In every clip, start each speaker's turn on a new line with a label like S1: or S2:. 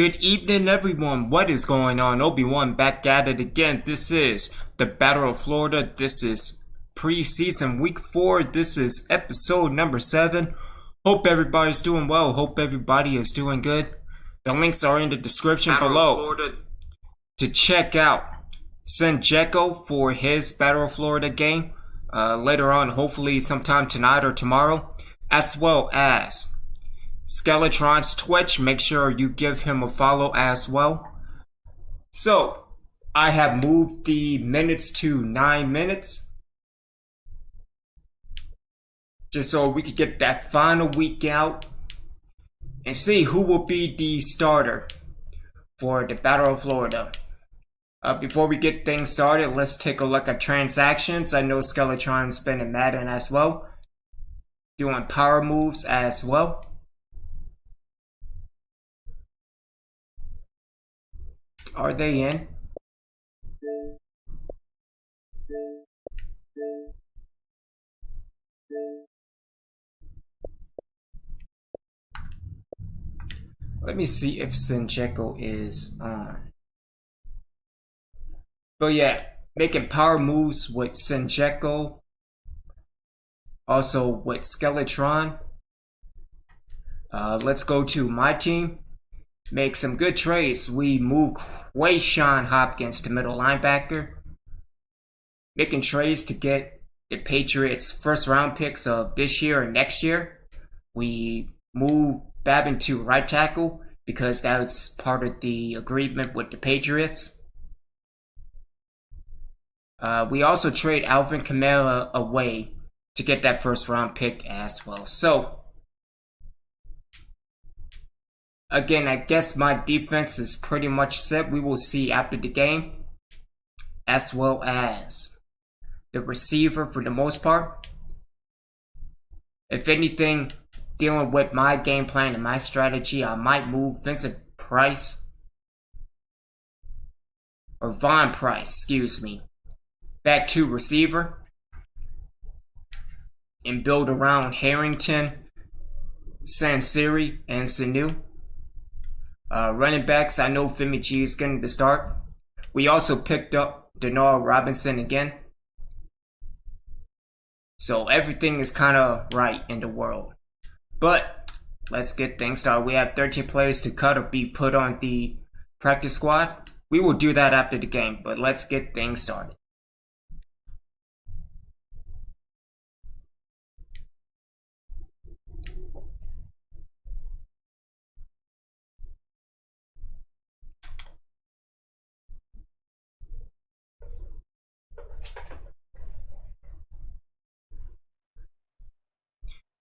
S1: Good evening, everyone. What is going on? Obi-Wan back at it again. This is the Battle of Florida. This is preseason week 4. This is episode number 7. Hope everybody's doing well. Hope everybody is doing good. The links are in the description below to check out Sinjeko for his Battle of Florida game later on, hopefully sometime tonight or tomorrow, as well as Skeletron's Twitch. Make sure you give him a follow as well. So, I have moved the minutes to 9 minutes, just so we could get that final week out and see who will be the starter for the Battle of Florida. Before we get things started, let's take a look at transactions. I know Skeletron's been in Madden as well, doing power moves as well. Are they in? Let me see if Sinjeko is on. But yeah, making power moves with Sinjeko. Also with Skeletron. Let's go to my team. Make some good trades. We move Quayshawn Hopkins to middle linebacker. Making trades to get the Patriots' first round picks of this year and next year. We move Babin to right tackle because that was part of the agreement with the Patriots. We also trade Alvin Kamara away to get that first round pick as well. So, again, I guess my defense is pretty much set. We will see after the game, as well as the receiver for the most part. If anything, dealing with my game plan and my strategy, I might move Vincent Price, or Von Price, excuse me, back to receiver and build around Harrington, Sansiri, and Sanu. Running backs, I know Femi G is getting the start. We also picked up Denard Robinson again. So everything is kind of right in the world. But let's get things started. We have 13 players to cut or be put on the practice squad. We will do that after the game, but let's get things started.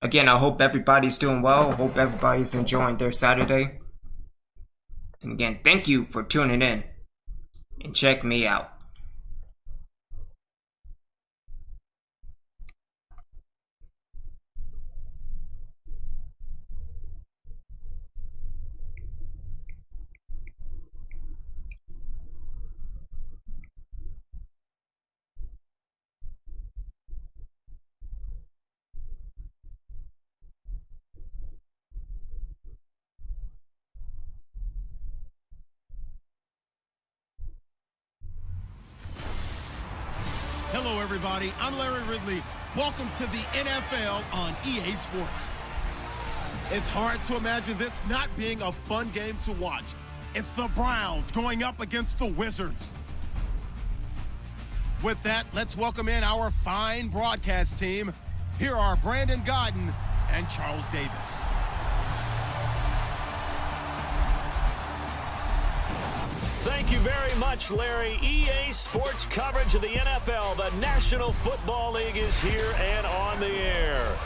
S1: Again, I hope everybody's doing well. I hope everybody's enjoying their Saturday. And again, thank you for tuning in and check me out.
S2: Hello, everybody. I'm Larry Ridley. Welcome to the NFL on EA Sports. It's hard to imagine this not being a fun game to watch. It's the Browns going up against the Wizards. With that, let's welcome in our fine broadcast team. Here are Brandon Godden and Charles Davis.
S3: Thank you very much, Larry. EA Sports coverage of the NFL. The National Football League is here and on the air.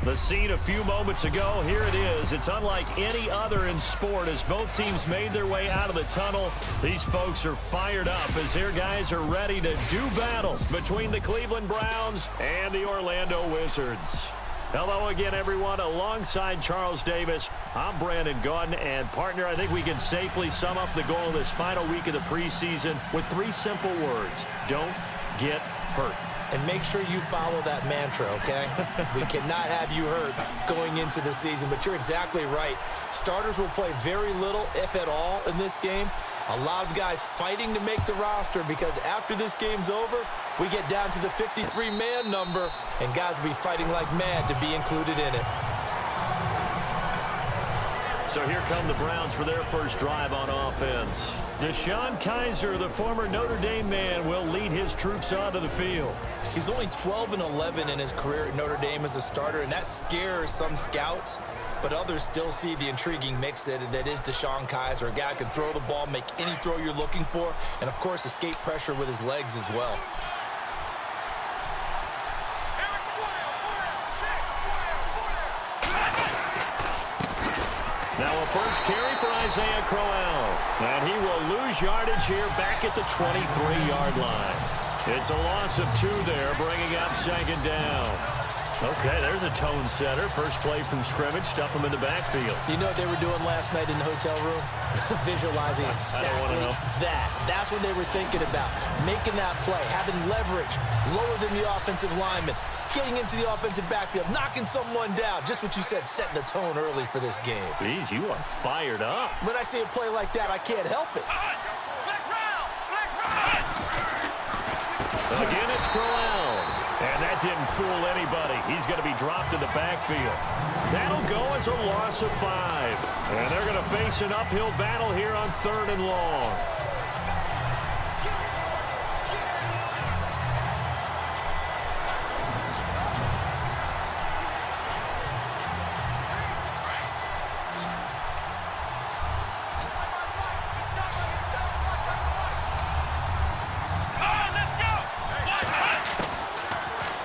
S3: The scene a few moments ago, here it is. It's unlike any other in sport as both teams made their way out of the tunnel. These folks are fired up as their guys are ready to do battle between the Cleveland Browns and the Orlando Wizards. Hello again, everyone. Alongside Charles Davis, I'm Brandon Godden, and partner, I think we can safely sum up the goal of this final week of the preseason with 3 simple words. Don't get hurt.
S4: and make sure you follow that mantra, okay? We cannot have you hurt going into the season, but you're exactly right. Starters will play very little, if at all, in this game. A lot of guys fighting to make the roster because after this game's over, we get down to the 53-man number, and guys will be fighting like mad to be included in it.
S3: So here come the Browns for their first drive on offense. DeShone Kizer, the former Notre Dame man, will lead his troops onto the field.
S4: He's only 12-11 in his career at Notre Dame as a starter, and that scares some scouts. But others still see the intriguing mix that is DeShone Kizer, a guy who can throw the ball, make any throw you're looking for, and, of course, escape pressure with his legs as well.
S3: Now a first carry for Isaiah Crowell. And he will lose yardage here back at the 23-yard line. It's a loss of 2 there, bringing up second down. Okay, there's a tone setter. First play from scrimmage, stuff him in the backfield.
S4: You know what they were doing last night in the hotel room? Visualizing exactly that. That's what they were thinking about. Making that play, having leverage, lower than the offensive lineman, getting into the offensive backfield, knocking someone down. Just what you said, setting the tone early for this game.
S3: Jeez, you are fired up.
S4: When I see a play like that, I can't help it.
S3: Again, it's Crowell. And that didn't fool anybody. He's going to be dropped in the backfield. That'll go as a loss of 5. And they're going to face an uphill battle here on 3rd and long.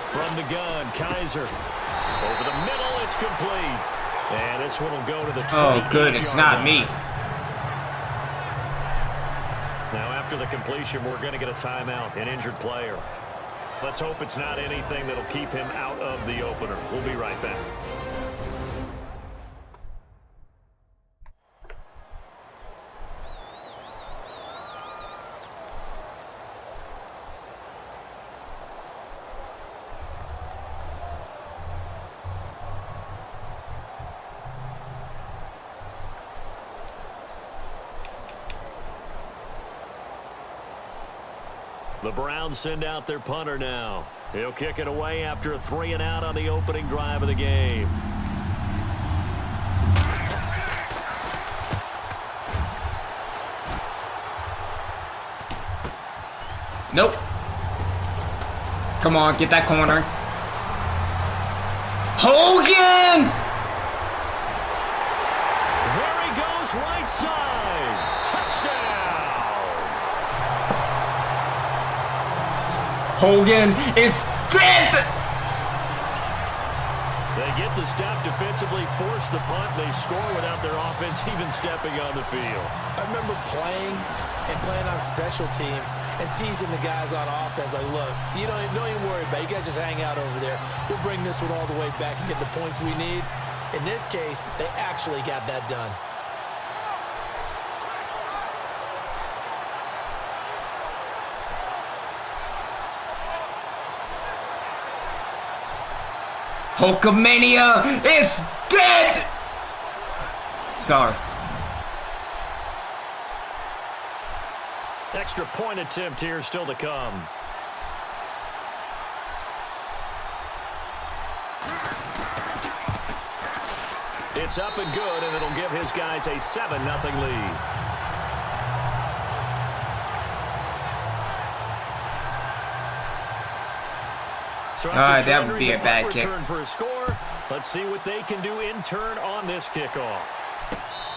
S3: From the gun, Kizer. Over the middle, it's complete. And this one will go to the 20.
S1: Oh, good. It's not me.
S3: Now, after the completion, we're going to get a timeout, an injured player. Let's hope it's not anything that'll keep him out of the opener. We'll be right back. The Browns send out their punter now. He'll kick it away after a 3-and-out on the opening drive of the game.
S1: Nope. Come on, get that corner. Hogan!
S3: There he goes, right side. Touchdown.
S1: Hogan is dead!
S3: They get the stop defensively, force the punt. They score without their offense even stepping on the field.
S4: I remember playing on special teams and teasing the guys on offense like, look, don't even worry about it. You guys just hang out over there. We'll bring this one all the way back and get the points we need. In this case, they actually got that done.
S1: Hulkamania is dead! Sorry.
S3: Extra point attempt here still to come. It's up and good, and it'll give his guys a 7-0 lead. So
S1: that would be a bad kick.
S3: For a score, let's see what they can do in turn on this kickoff.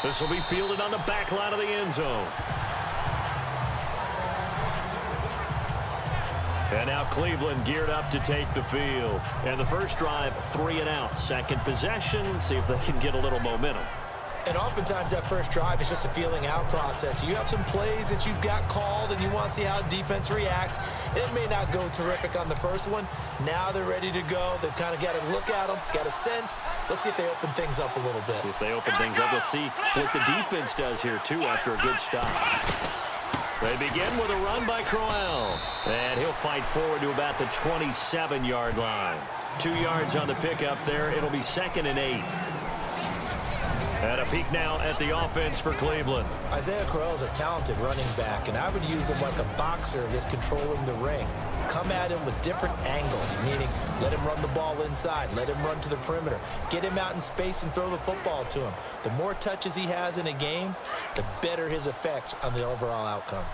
S3: This will be fielded on the back line of the end zone. And now Cleveland geared up to take the field. And the first drive, 3-and-out. Second possession, see if they can get a little momentum.
S4: And oftentimes that first drive is just a feeling out process. You have some plays that you've got called and you want to see how defense reacts. It may not go terrific on the first one. Now they're ready to go. They've kind of got to look at them, got a sense. Let's see if they open things up a little bit.
S3: See if they open things up. Let's see what the defense does here, too, after a good stop. They begin with a run by Crowell. And he'll fight forward to about the 27-yard line. 2 yards on the pickup there. It'll be 2nd and 8. And a peek now at the offense for Cleveland.
S4: Isaiah Crowell is a talented running back, and I would use him like a boxer that's controlling the ring. Come at him with different angles, meaning let him run the ball inside, let him run to the perimeter, get him out in space and throw the football to him. The more touches he has in a game, the better his effect on the overall outcome.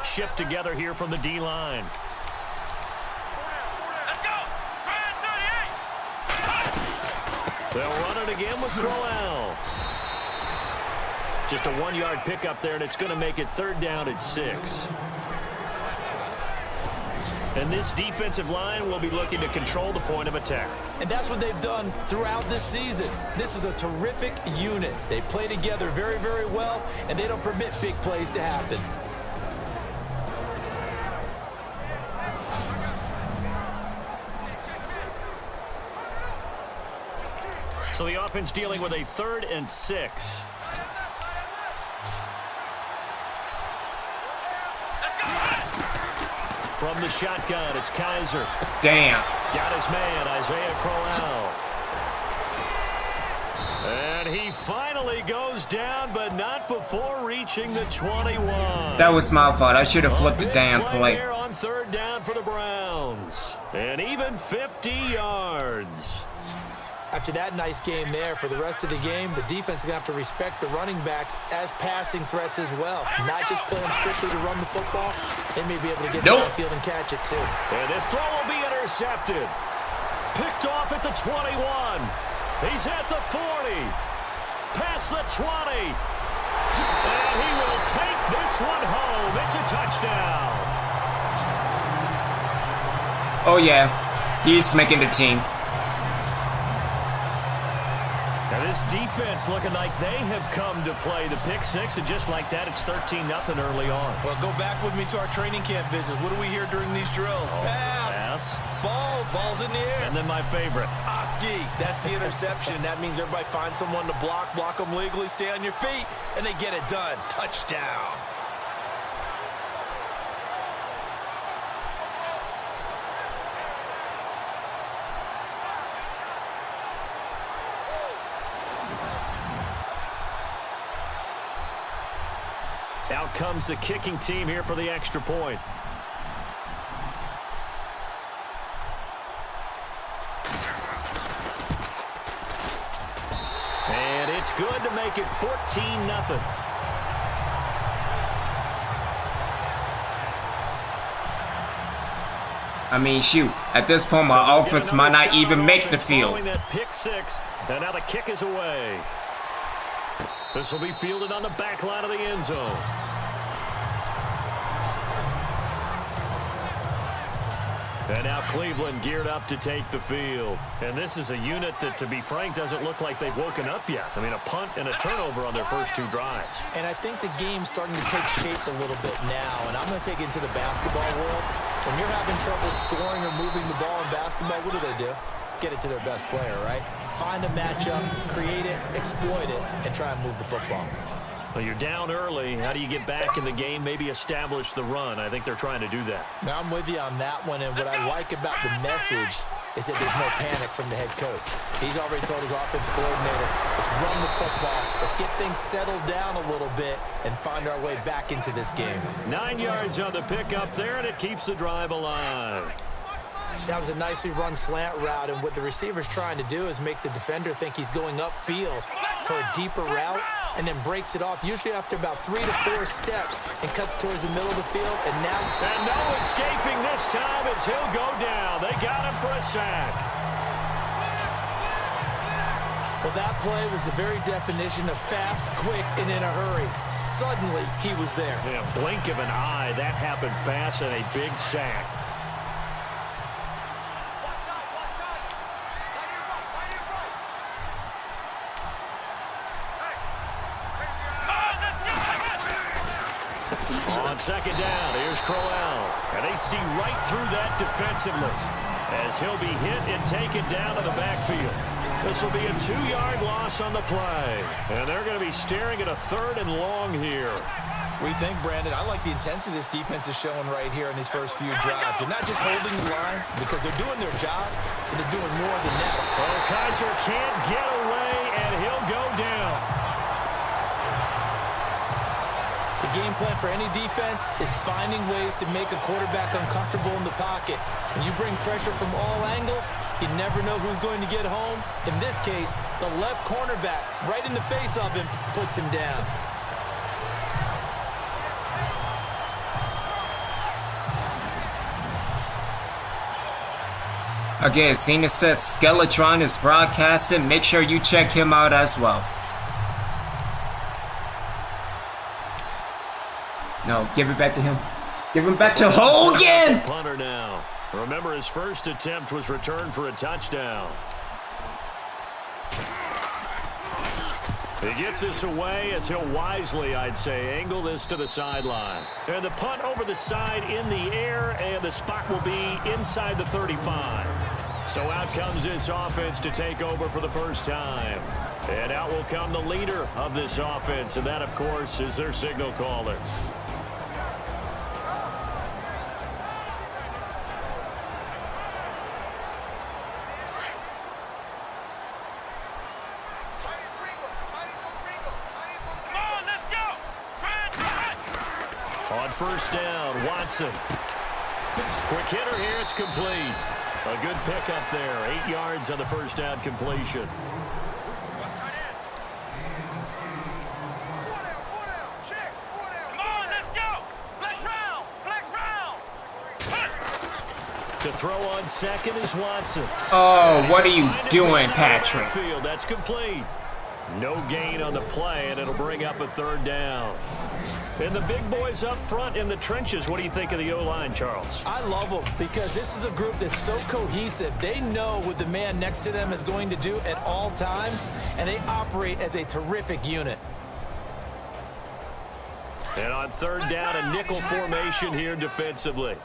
S3: Shift together here from the D-line. They'll run it again with Crowell. Just a 1-yard pickup there, and it's going to make it 3rd down at 6. And this defensive line will be looking to control the point of attack.
S4: And that's what they've done throughout this season. This is a terrific unit. They play together very, very well, and they don't permit big plays to happen.
S3: So the offense dealing with a 3rd and 6. From the shotgun, it's Kaiser.
S1: Damn.
S3: Got his man, Isaiah Crowell. And he finally goes down, but not before reaching the 21.
S1: That was my fault. I should have flipped the damn play.
S3: Here on 3rd down for the Browns. And even 50 yards.
S4: After that nice game there, for the rest of the game, the defense is going to have to respect the running backs as passing threats as well. Not just play them strictly to run the football. They may be able to get downfield and catch it too.
S3: And this throw will be intercepted. Picked off at the 21. He's at the 40. Past the 20. And he will take this one home. It's a touchdown.
S1: Oh, yeah. He's making the team.
S3: Now this defense looking like they have come to play the pick six, and just like that, it's 13-0 early on.
S4: Well, go back with me to our training camp visits. What do we hear during these drills? Pass. Ball's in the air.
S3: And then my favorite.
S4: Oski. That's the interception. That means everybody finds someone to block them legally, stay on your feet, and they get it done. Touchdown.
S3: Out comes the kicking team here for the extra point. And it's good to make it 14-0.
S1: I mean, shoot. At this point, my offense might not even make the field.
S3: That pick six, and now the kick is away. This will be fielded on the back line of the end zone. And now Cleveland geared up to take the field. And this is a unit that, to be frank, doesn't look like they've woken up yet. I mean, a punt and a turnover on their first two drives.
S4: And I think the game's starting to take shape a little bit now. And I'm going to take it into the basketball world. When you're having trouble scoring or moving the ball in basketball, what do? Get it to their best player, right? Find a matchup, create it, exploit it, and try and move the football.
S3: Well, you're down early. How do you get back in the game, maybe establish the run? I think they're trying to do that.
S4: Now, I'm with you on that one, and what I like about the message is that there's no panic from the head coach. He's already told his offensive coordinator, let's run the football, let's get things settled down a little bit and find our way back into this game.
S3: 9 yards on the pickup there, and it keeps the drive alive.
S4: That was a nicely run slant route, and what the receiver's trying to do is make the defender think he's going upfield for a deeper route, and then breaks it off, usually after about 3 to 4 steps, and cuts towards the middle of the field, and now...
S3: And no escaping this time as he'll go down. They got him for a sack.
S4: Well, that play was the very definition of fast, quick, and in a hurry. Suddenly, he was there.
S3: In a blink of an eye, that happened fast, and a big sack. On second down, here's Crowell. And they see right through that defensively as he'll be hit and taken down to the backfield. This will be a 2-yard loss on the play. And they're going to be staring at a 3rd and long here.
S4: We think, Brandon, I like the intensity this defense is showing right here in these first few drives. They're not just holding the line because they're doing their job, but they're doing more than that.
S3: Oh, Kaiser can't get away, and he'll go down.
S4: The game plan for any defense is finding ways to make a quarterback uncomfortable in the pocket. When you bring pressure from all angles, you never know who's going to get home. In this case, the left cornerback, right in the face of him, puts him down.
S1: Again, Sinister Skeletron is broadcasting. Make sure you check him out as well. No, give it back to him. Give him back to Hogan!
S3: Punter now. Remember, his first attempt was returned for a touchdown. He gets this away as he'll wisely, I'd say, angle this to the sideline. And the punt over the side in the air, and the spot will be inside the 35. So out comes this offense to take over for the first time. And out will come the leader of this offense, and that, of course, is their signal caller. On first down, Watson. Quick hitter here, it's complete. A good pickup there, 8 yards on the first down completion. To throw on second is Watson.
S1: Oh, what are you doing, Patrick?
S3: That's complete. No gain on the play, and it'll bring up a 3rd down. And the big boys up front in the trenches. What do you think of the O-line, Charles?
S4: I love them because this is a group that's so cohesive. They know what the man next to them is going to do at all times, and they operate as a terrific unit.
S3: And on 3rd down, a nickel formation here defensively.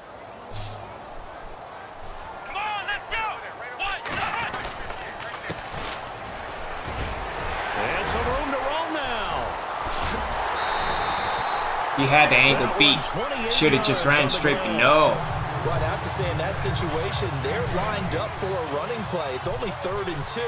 S3: And some room to roll now.
S1: He had the angle beat. Should have just ran straight, but no.
S4: Well, I'd have to say in that situation, they're lined up for a running play. It's only 3rd and 2.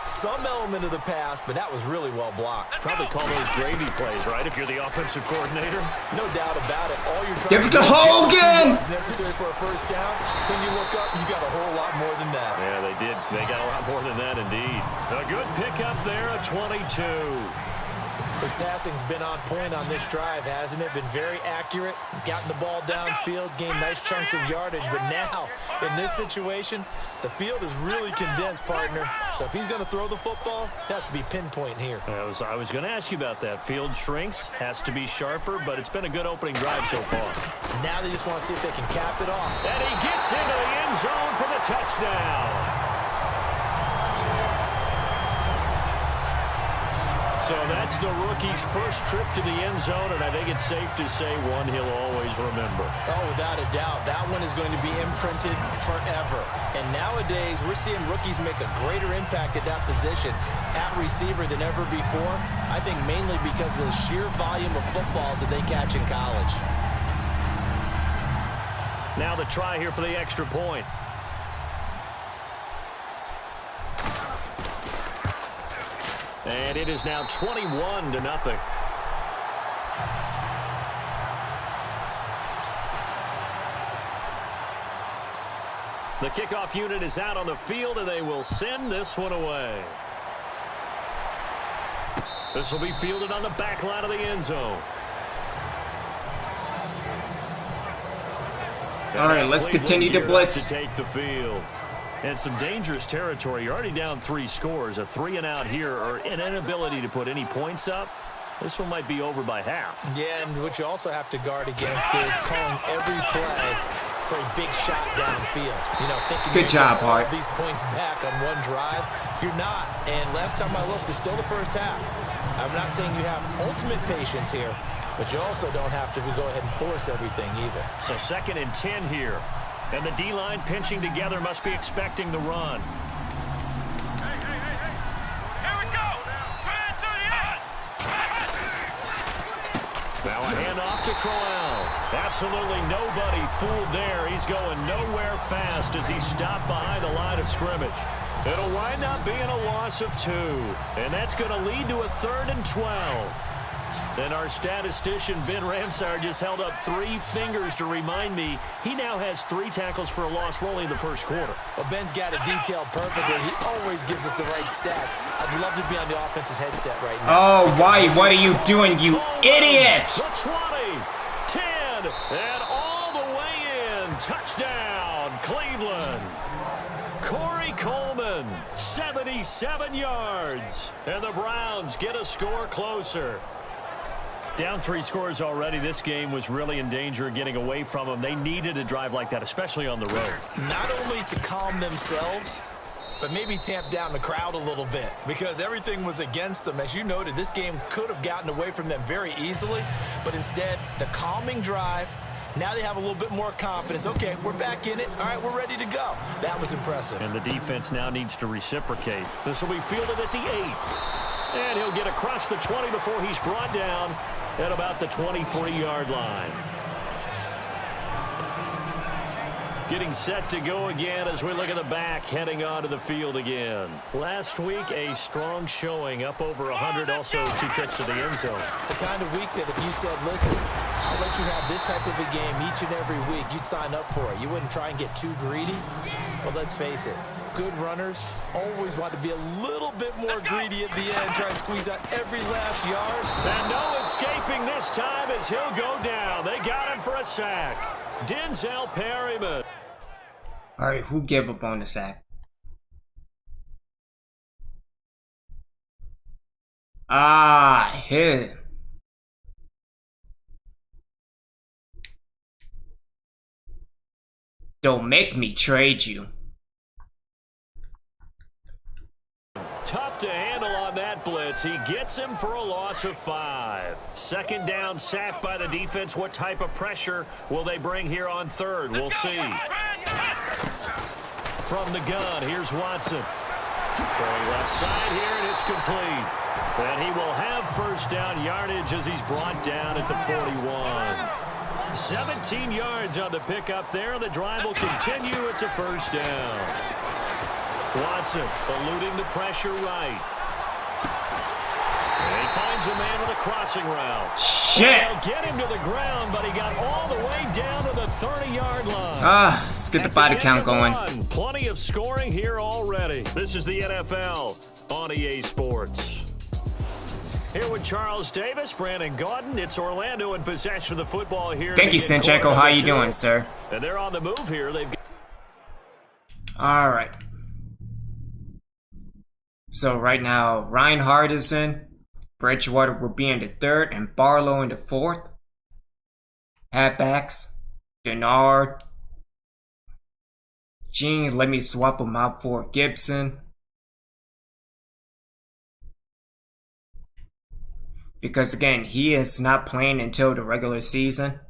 S4: Some element of the pass, but that was really well blocked.
S3: Probably call those gravy plays, right, if you're the offensive coordinator?
S4: No doubt about it. All you're trying
S1: Give it to Hogan!
S4: It's necessary for a first down. Then you look up, you got a whole lot more than that.
S3: Yeah, they did. They got a lot more than that, indeed. A good pickup there, a 22.
S4: His passing's been on point on this drive, hasn't it? Been very accurate, gotten the ball downfield, gained nice chunks of yardage. But now, in this situation, the field is really condensed, partner. So if he's going to throw the football, that has to be pinpoint here.
S3: I was going to ask you about that. Field shrinks, has to be sharper, but it's been a good opening drive so far.
S4: Now they just want to see if they can cap it off.
S3: And he gets into the end zone for the touchdown. So that's the rookie's first trip to the end zone, and I think it's safe to say one he'll always remember.
S4: Oh, without a doubt. That one is going to be imprinted forever. And nowadays, we're seeing rookies make a greater impact at that position at receiver than ever before. I think mainly because of the sheer volume of footballs that they catch in college.
S3: Now the try here for the extra point. And it is now 21-0. The kickoff unit is out on the field, and they will send this one away. This will be fielded on the back line of the end zone.
S1: All right, let's continue to blitz.
S3: To take the field. And some dangerous territory. You're already down 3 scores. A 3-and-out here, or an inability to put any points up. This one might be over by half.
S4: Yeah, and what you also have to guard against is calling every play for a big shot downfield. You know, thinking
S1: good job, Hart.
S4: These points back on one drive. You're not. And last time I looked, it's still the first half. I'm not saying you have ultimate patience here, but you also don't have to go ahead and force everything either.
S3: So 2nd and 10 here. And the D-line pinching together, must be expecting the run. Now a handoff to Crowell. Absolutely nobody fooled there. He's going nowhere fast as he's stopped behind the line of scrimmage. It'll wind up being a loss of 2. And that's going to lead to a 3rd and 12. Then our statistician, Ben Ramsar, just held up 3 fingers to remind me he now has 3 tackles for a loss rolling in the first quarter.
S4: Well, Ben's got it detailed perfectly. He always gives us the right stats. I'd love to be on the offense's headset right now.
S1: Oh, why? What are you doing, you idiot?
S3: The 20, 10, and all the way in. Touchdown, Cleveland. Corey Coleman, 77 yards. And the Browns get a score closer. Down 3 scores already. This game was really in danger of getting away from them. They needed a drive like that, especially on the road.
S4: Not only to calm themselves, but maybe tamp down the crowd a little bit because everything was against them. As you noted, this game could have gotten away from them very easily, but instead, the calming drive, now they have a little bit more confidence. Okay, we're back in it. All right, we're ready to go. That was impressive.
S3: And the defense now needs to reciprocate. This will be fielded at the 8. And he'll get across the 20 before he's brought down at about the 23-yard line. Getting set to go again as we look at the back, heading onto the field again. Last week, a strong showing, up over 100, also 2 trips to the end zone.
S4: It's the kind of week that if you said, listen, I'll let you have this type of a game each and every week, you'd sign up for it. You wouldn't try and get too greedy. But let's face it, good runners always want to be a little bit more greedy at the end, try and squeeze out every last yard.
S3: And no escaping this time as he'll go down. They got him for a sack. Denzel Perryman.
S1: All right, who gave up on the sack? Hit. Don't make me trade you.
S3: Tough to handle on that blitz. He gets him for a loss of 5. 2nd down, sack by the defense. What type of pressure will they bring here on 3rd? We'll see. From the gun, here's Watson. Throwing left side here, and it's complete. And he will have 1st down yardage as he's brought down at the 41. 17 yards on the pickup there. The drive will continue. It's a 1st down. Watson eluding the pressure right. And he finds a man with a crossing route.
S1: Shit!
S3: They'll get him to the ground, but he got all the way down to the 30-yard line.
S1: Let's get the body count going.
S3: Plenty of scoring here already. This is the NFL on EA Sports. Here with Charles Davis, Brandon Gaudin. It's Orlando in possession of the football here.
S1: Thank you, Sincheko. How you doing, sir?
S3: And they're on the move here. They've got...
S1: All right. So right now, Reinhardt is in. Bridgewater will be in the 3rd and Barlow in the 4th. Halfbacks, Denard. Gene, let me swap him out for Gibson. Because again, he is not playing until the regular season.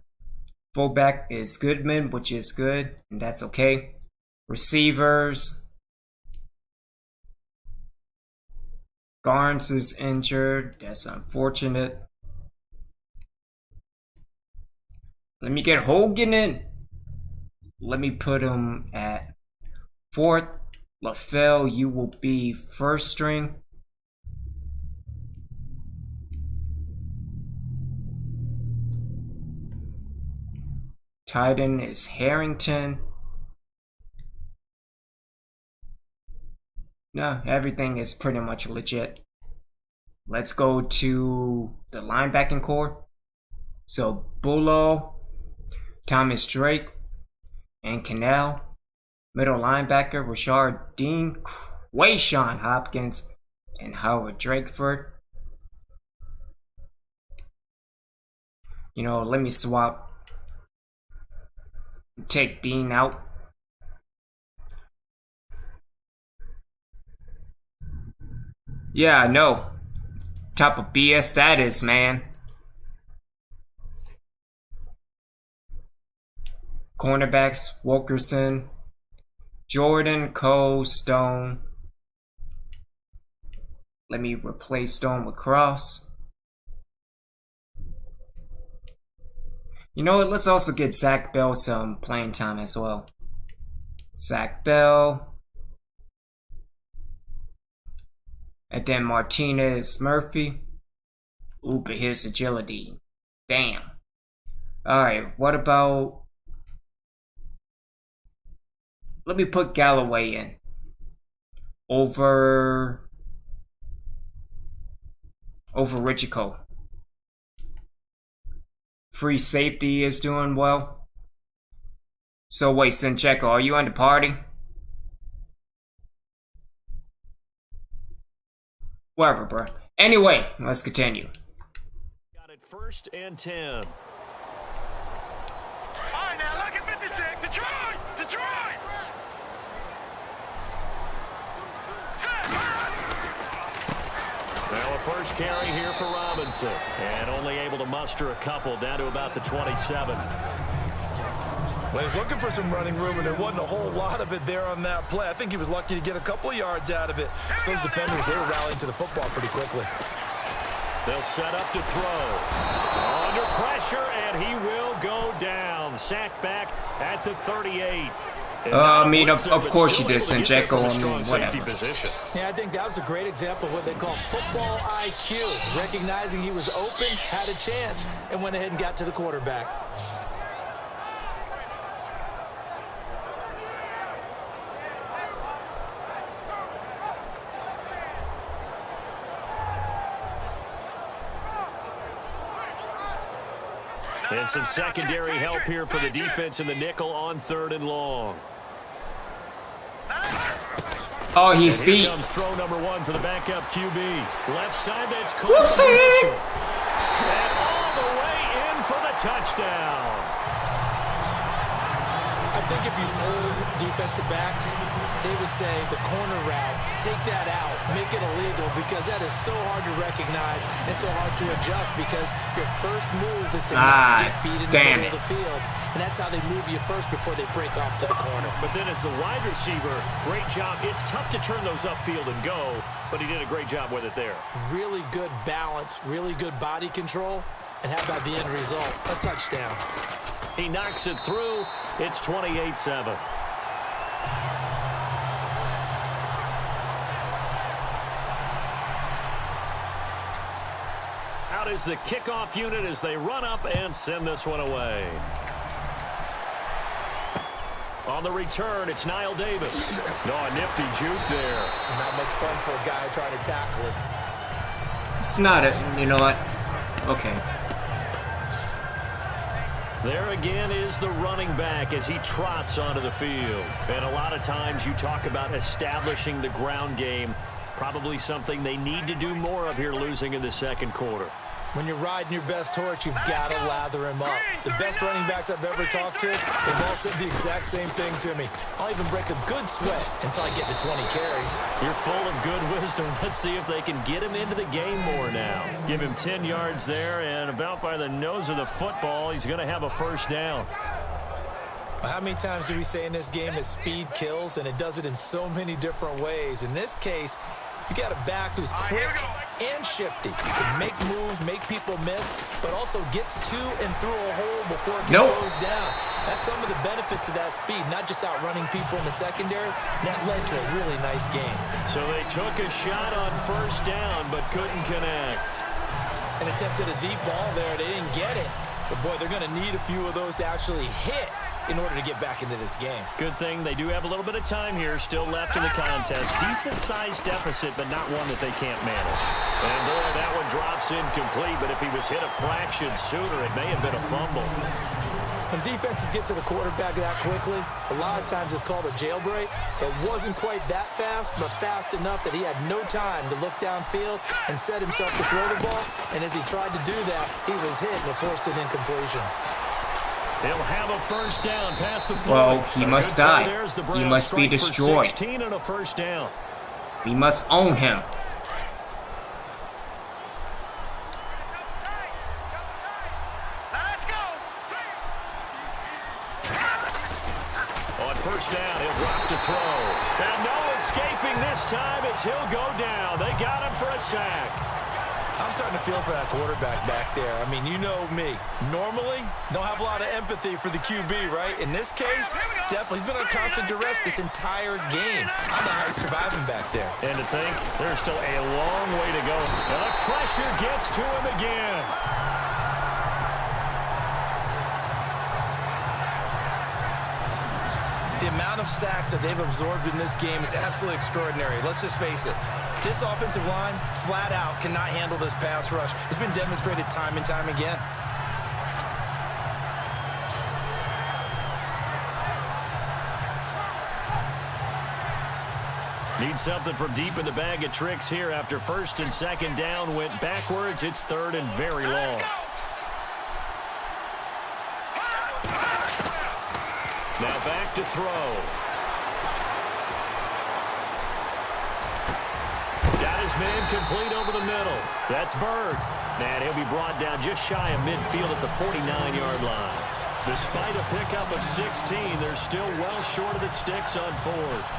S1: Fullback is Goodman, which is good, and that's okay. Receivers. Garnes is injured. That's unfortunate. Let me get Hogan in. Let me put him at 4th. LaFell, you will be 1st string. Tight end is Harrington. No, everything is pretty much legit. Let's go to the linebacking core. So, Bulow, Thomas Drake, and Cannell. Middle linebacker, Rashard Dean, Quayshawn Hopkins, and Howard Drakeford. You know, let me swap. Take Dean out. Yeah, I know. Type of BS that is, man. Cornerbacks, Wilkerson, Jordan, Cole, Stone. Let me replace Stone with Cross. You know what? Let's also get Zach Bell some playing time as well. Zach Bell. And then Martinez Murphy. Ooh, but his agility. Damn. Alright, what about... Let me put Galloway in. Over Richie Cole. Free safety is doing well. So wait, Sincheko, are you on the party? Whatever, bro. Anyway, let's continue.
S3: Got it 1st and 10.
S5: All right, now look at 56. Detroit! Detroit!
S3: Now a first carry here for Robinson. And only able to muster a couple down to about the 27.
S4: Well, he was looking for some running room, and there wasn't a whole lot of it there on that play. I think he was lucky to get a couple of yards out of it. So those defenders, they were rallying to the football pretty quickly.
S3: They'll set up to throw. Under pressure, and he will go down. Sacked back at the 38.
S1: I mean, of course you did, Sincheko, and whatever.
S4: Yeah, I think that was a great example of what they call football IQ. Recognizing he was open, had a chance, and went ahead and got to the quarterback.
S3: And some secondary help here for the defense in the nickel on 3rd and long.
S1: Oh, he's
S3: and here
S1: beat.
S3: Comes throw number 1 for the backup QB. Left side, that's Cole. And all the way in for the touchdown.
S4: I think if you pulled defensive backs, they would say the corner route, take that out, make it illegal, because that is so hard to recognize and so hard to adjust, because your first move is to not get beat in the middle of the field. And that's how they move you first before they break off to the corner.
S3: But then as the wide receiver, great job. It's tough to turn those upfield and go, but he did a great job with it there.
S4: Really good balance, really good body control. And how about the end result? A touchdown.
S3: He knocks it through. It's 28-7. Out is the kickoff unit as they run up and send this one away. On the return, it's Niall Davis. No, a nifty juke there.
S4: Not much fun for a guy trying to tackle it.
S1: It's not it. You know what? Okay.
S3: There again is the running back as he trots onto the field. And a lot of times you talk about establishing the ground game. Probably something they need to do more of here, losing in the 2nd quarter.
S4: When you're riding your best torch, you've got to lather him up. The best running backs I've ever talked to, they've all said the exact same thing to me. I'll even break a good sweat until I get to 20 carries.
S3: You're full of good wisdom. Let's see if they can get him into the game more now. Give him 10 yards there, and about by the nose of the football, he's going to have a 1st down.
S4: Well, how many times do we say in this game that speed kills, and it does it in so many different ways? In this case, you got a back who's quick and shifty. He can make moves, make people miss, but also gets to and through a hole before it goes down. That's some of the benefits of that speed, not just outrunning people in the secondary. That led to a really nice game.
S3: So they took a shot on 1st down, but couldn't connect.
S4: And attempted a deep ball there. They didn't get it. But, boy, they're going to need a few of those to actually hit in order to get back into this game.
S3: Good thing they do have a little bit of time here still left in the contest. Decent-sized deficit, but not one that they can't manage. And, boy, that one drops incomplete, but if he was hit a fraction sooner, it may have been a fumble.
S4: When defenses get to the quarterback that quickly, a lot of times it's called a jailbreak. It wasn't quite that fast, but fast enough that he had no time to look downfield and set himself to throw the ball. And as he tried to do that, he was hit and forced an incompletion.
S3: He'll have a 1st down past the 40.
S1: Well, he must die. He must be destroyed.
S3: 16 and a 1st down.
S1: We must own him.
S3: On 1st down, he'll drop to throw. And no escaping this time as he'll go down. They got him for a sack.
S4: I I'm starting to feel for that quarterback back there. I mean, you know me. Normally, don't have a lot of empathy for the QB, right? In this case, definitely. He's been on constant duress this entire game. I don't know how he's surviving back there.
S3: And to think, there's still a long way to go. And the pressure gets to him again.
S4: The amount of sacks that they've absorbed in this game is absolutely extraordinary. Let's just face it. This offensive line, flat out, cannot handle this pass rush. It's been demonstrated time and time again.
S3: Need something from deep in the bag of tricks here after first and second down went backwards. It's third and very long. Now back to throw. Got his man complete over the middle. That's Bird. And he'll be brought down just shy of midfield at the 49-yard line. Despite a pickup of 16, they're still well short of the sticks on fourth.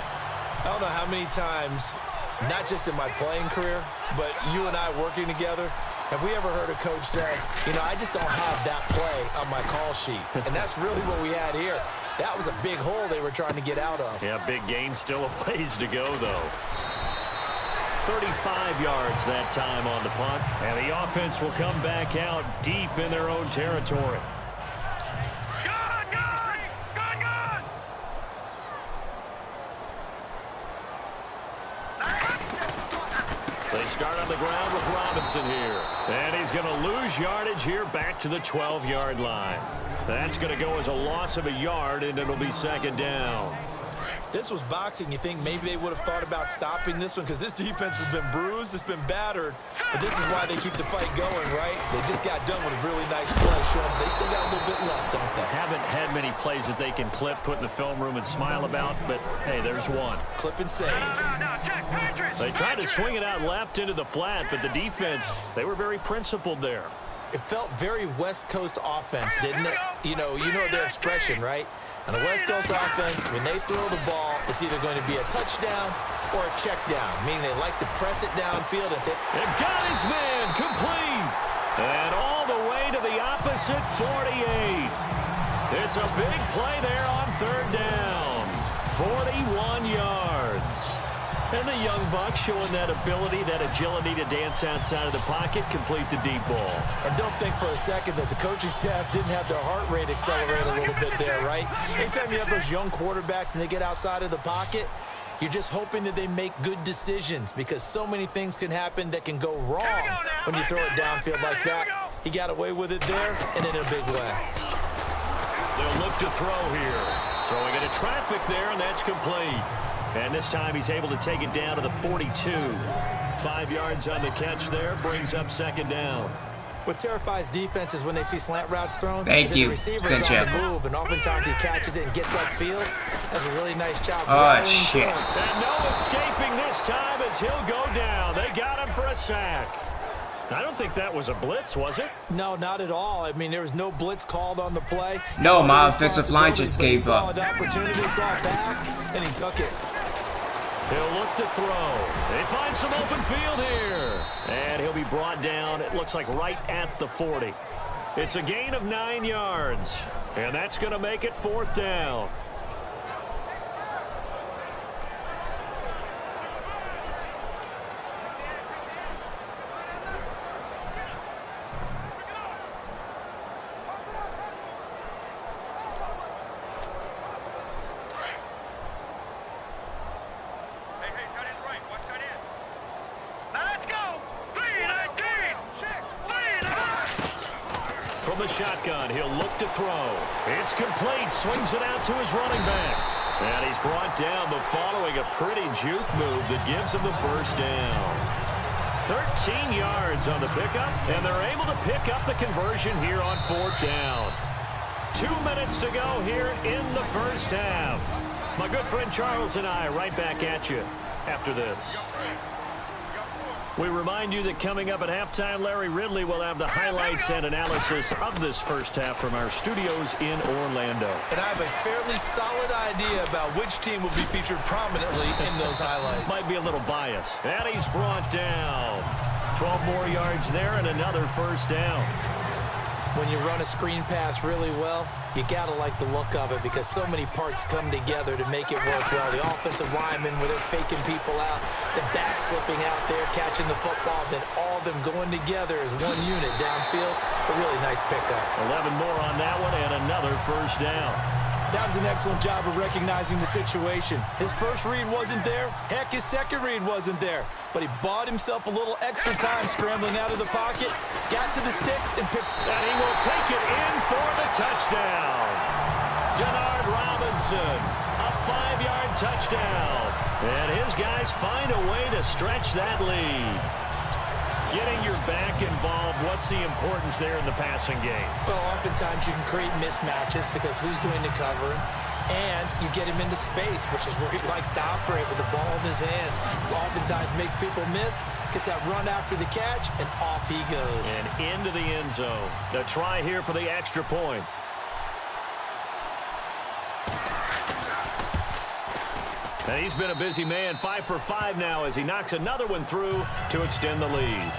S4: I don't know how many times, not just in my playing career, but you and I working together, have we ever heard a coach say, you know, I just don't have that play on my call sheet. And that's really what we had here. That was a big hole they were trying to get out of.
S3: Yeah, big gain, still a ways to go, though. 35 yards that time on the punt. And the offense will come back out deep in their own territory. They start on the ground with Robinson here. And he's going to lose yardage here back to the 12-yard line. That's going to go as a loss of a yard, and it'll be second down.
S4: This was boxing. You think maybe they would have thought about stopping this one because this defense has been bruised, it's been battered, but this is why they keep the fight going, right? They just got done with a really nice play, showing they still got a little bit left, don't they?
S3: Haven't had many plays that they can clip, put in the film room, and smile about, but hey, there's one.
S4: Clip and save.
S3: They tried to swing it out left into the flat, but the defense, they were very principled there.
S4: It felt very West Coast offense, didn't it? You know their expression, right? On the West Coast offense, when they throw the ball, it's either going to be a touchdown or a check down, meaning they like to press it downfield.
S3: And got his man complete. And all the way to the opposite 48. It's a big play there on third down. 41 yards. And the young buck showing that ability, that agility to dance outside of the pocket, complete the deep ball.
S4: And don't think for a second that the coaching staff didn't have their heart rate accelerate a little bit there, right? Anytime you have those young quarterbacks and they get outside of the pocket, you're just hoping that they make good decisions because so many things can happen that can go wrong when you throw it downfield like that. He got away with it there and in a big way.
S3: They'll look to throw here. Throwing into traffic there, and that's complete. And this time he's able to take it down to the 42. 5 yards on the catch there, brings up second down.
S4: What terrifies defenses when they see slant routes thrown
S1: Thank
S4: is
S1: you,
S4: the receiver's on
S1: Cincha.
S4: the move, and oftentimes he catches it and gets upfield. That's a really nice job.
S1: Oh, shit.
S3: And no escaping this time as he'll go down. They got him for a sack. I don't think that was a blitz, was it?
S4: No, not at all. I mean, there was no blitz called on the play.
S1: No, my offensive line just gave
S4: saw
S1: up.
S4: an opportunity, saw a path, and he took it.
S3: He'll look to throw. They find some open field here. And he'll be brought down, it looks like right at the 40. It's a gain of 9 yards. And that's going to make it fourth down. From the shotgun, he'll look to throw. It's complete. Swings it out to his running back. And he's brought down, but following a pretty juke move that gives him the first down. 13 yards on the pickup, and they're able to pick up the conversion here on fourth down. 2 minutes to go here in the first half. My good friend Charles and I right back at you after this. We remind you that coming up at halftime, Larry Ridley will have the highlights and analysis of this first half from our studios in Orlando.
S4: And I have a fairly solid idea about which team will be featured prominently in those highlights.
S3: Might be a little biased. And he's brought down. 12 more yards there and another first down.
S4: When you run a screen pass really well, you got to like the look of it because so many parts come together to make it work well. The offensive linemen, where they're faking people out, the back slipping out there, catching the football, then all of them going together as one unit downfield. A really nice pickup.
S3: 11 more on that one and another first down.
S4: That was an excellent job of recognizing the situation. His first read wasn't there. Heck, his second read wasn't there. But he bought himself a little extra time scrambling out of the pocket, got to the sticks, and picked.
S3: And he will take it in for the touchdown. Denard Robinson, a 5-yard touchdown. And his guys find a way to stretch that lead. Getting your back involved, what's the importance there in the passing game?
S4: Well, oftentimes you can create mismatches because who's going to cover him? And you get him into space, which is where he likes to operate with the ball in his hands. Oftentimes makes people miss, gets that run after the catch, and off he goes.
S3: And into the end zone. A try here for the extra point. And he's been a busy man, 5 for 5 now as he knocks another one through to extend the lead.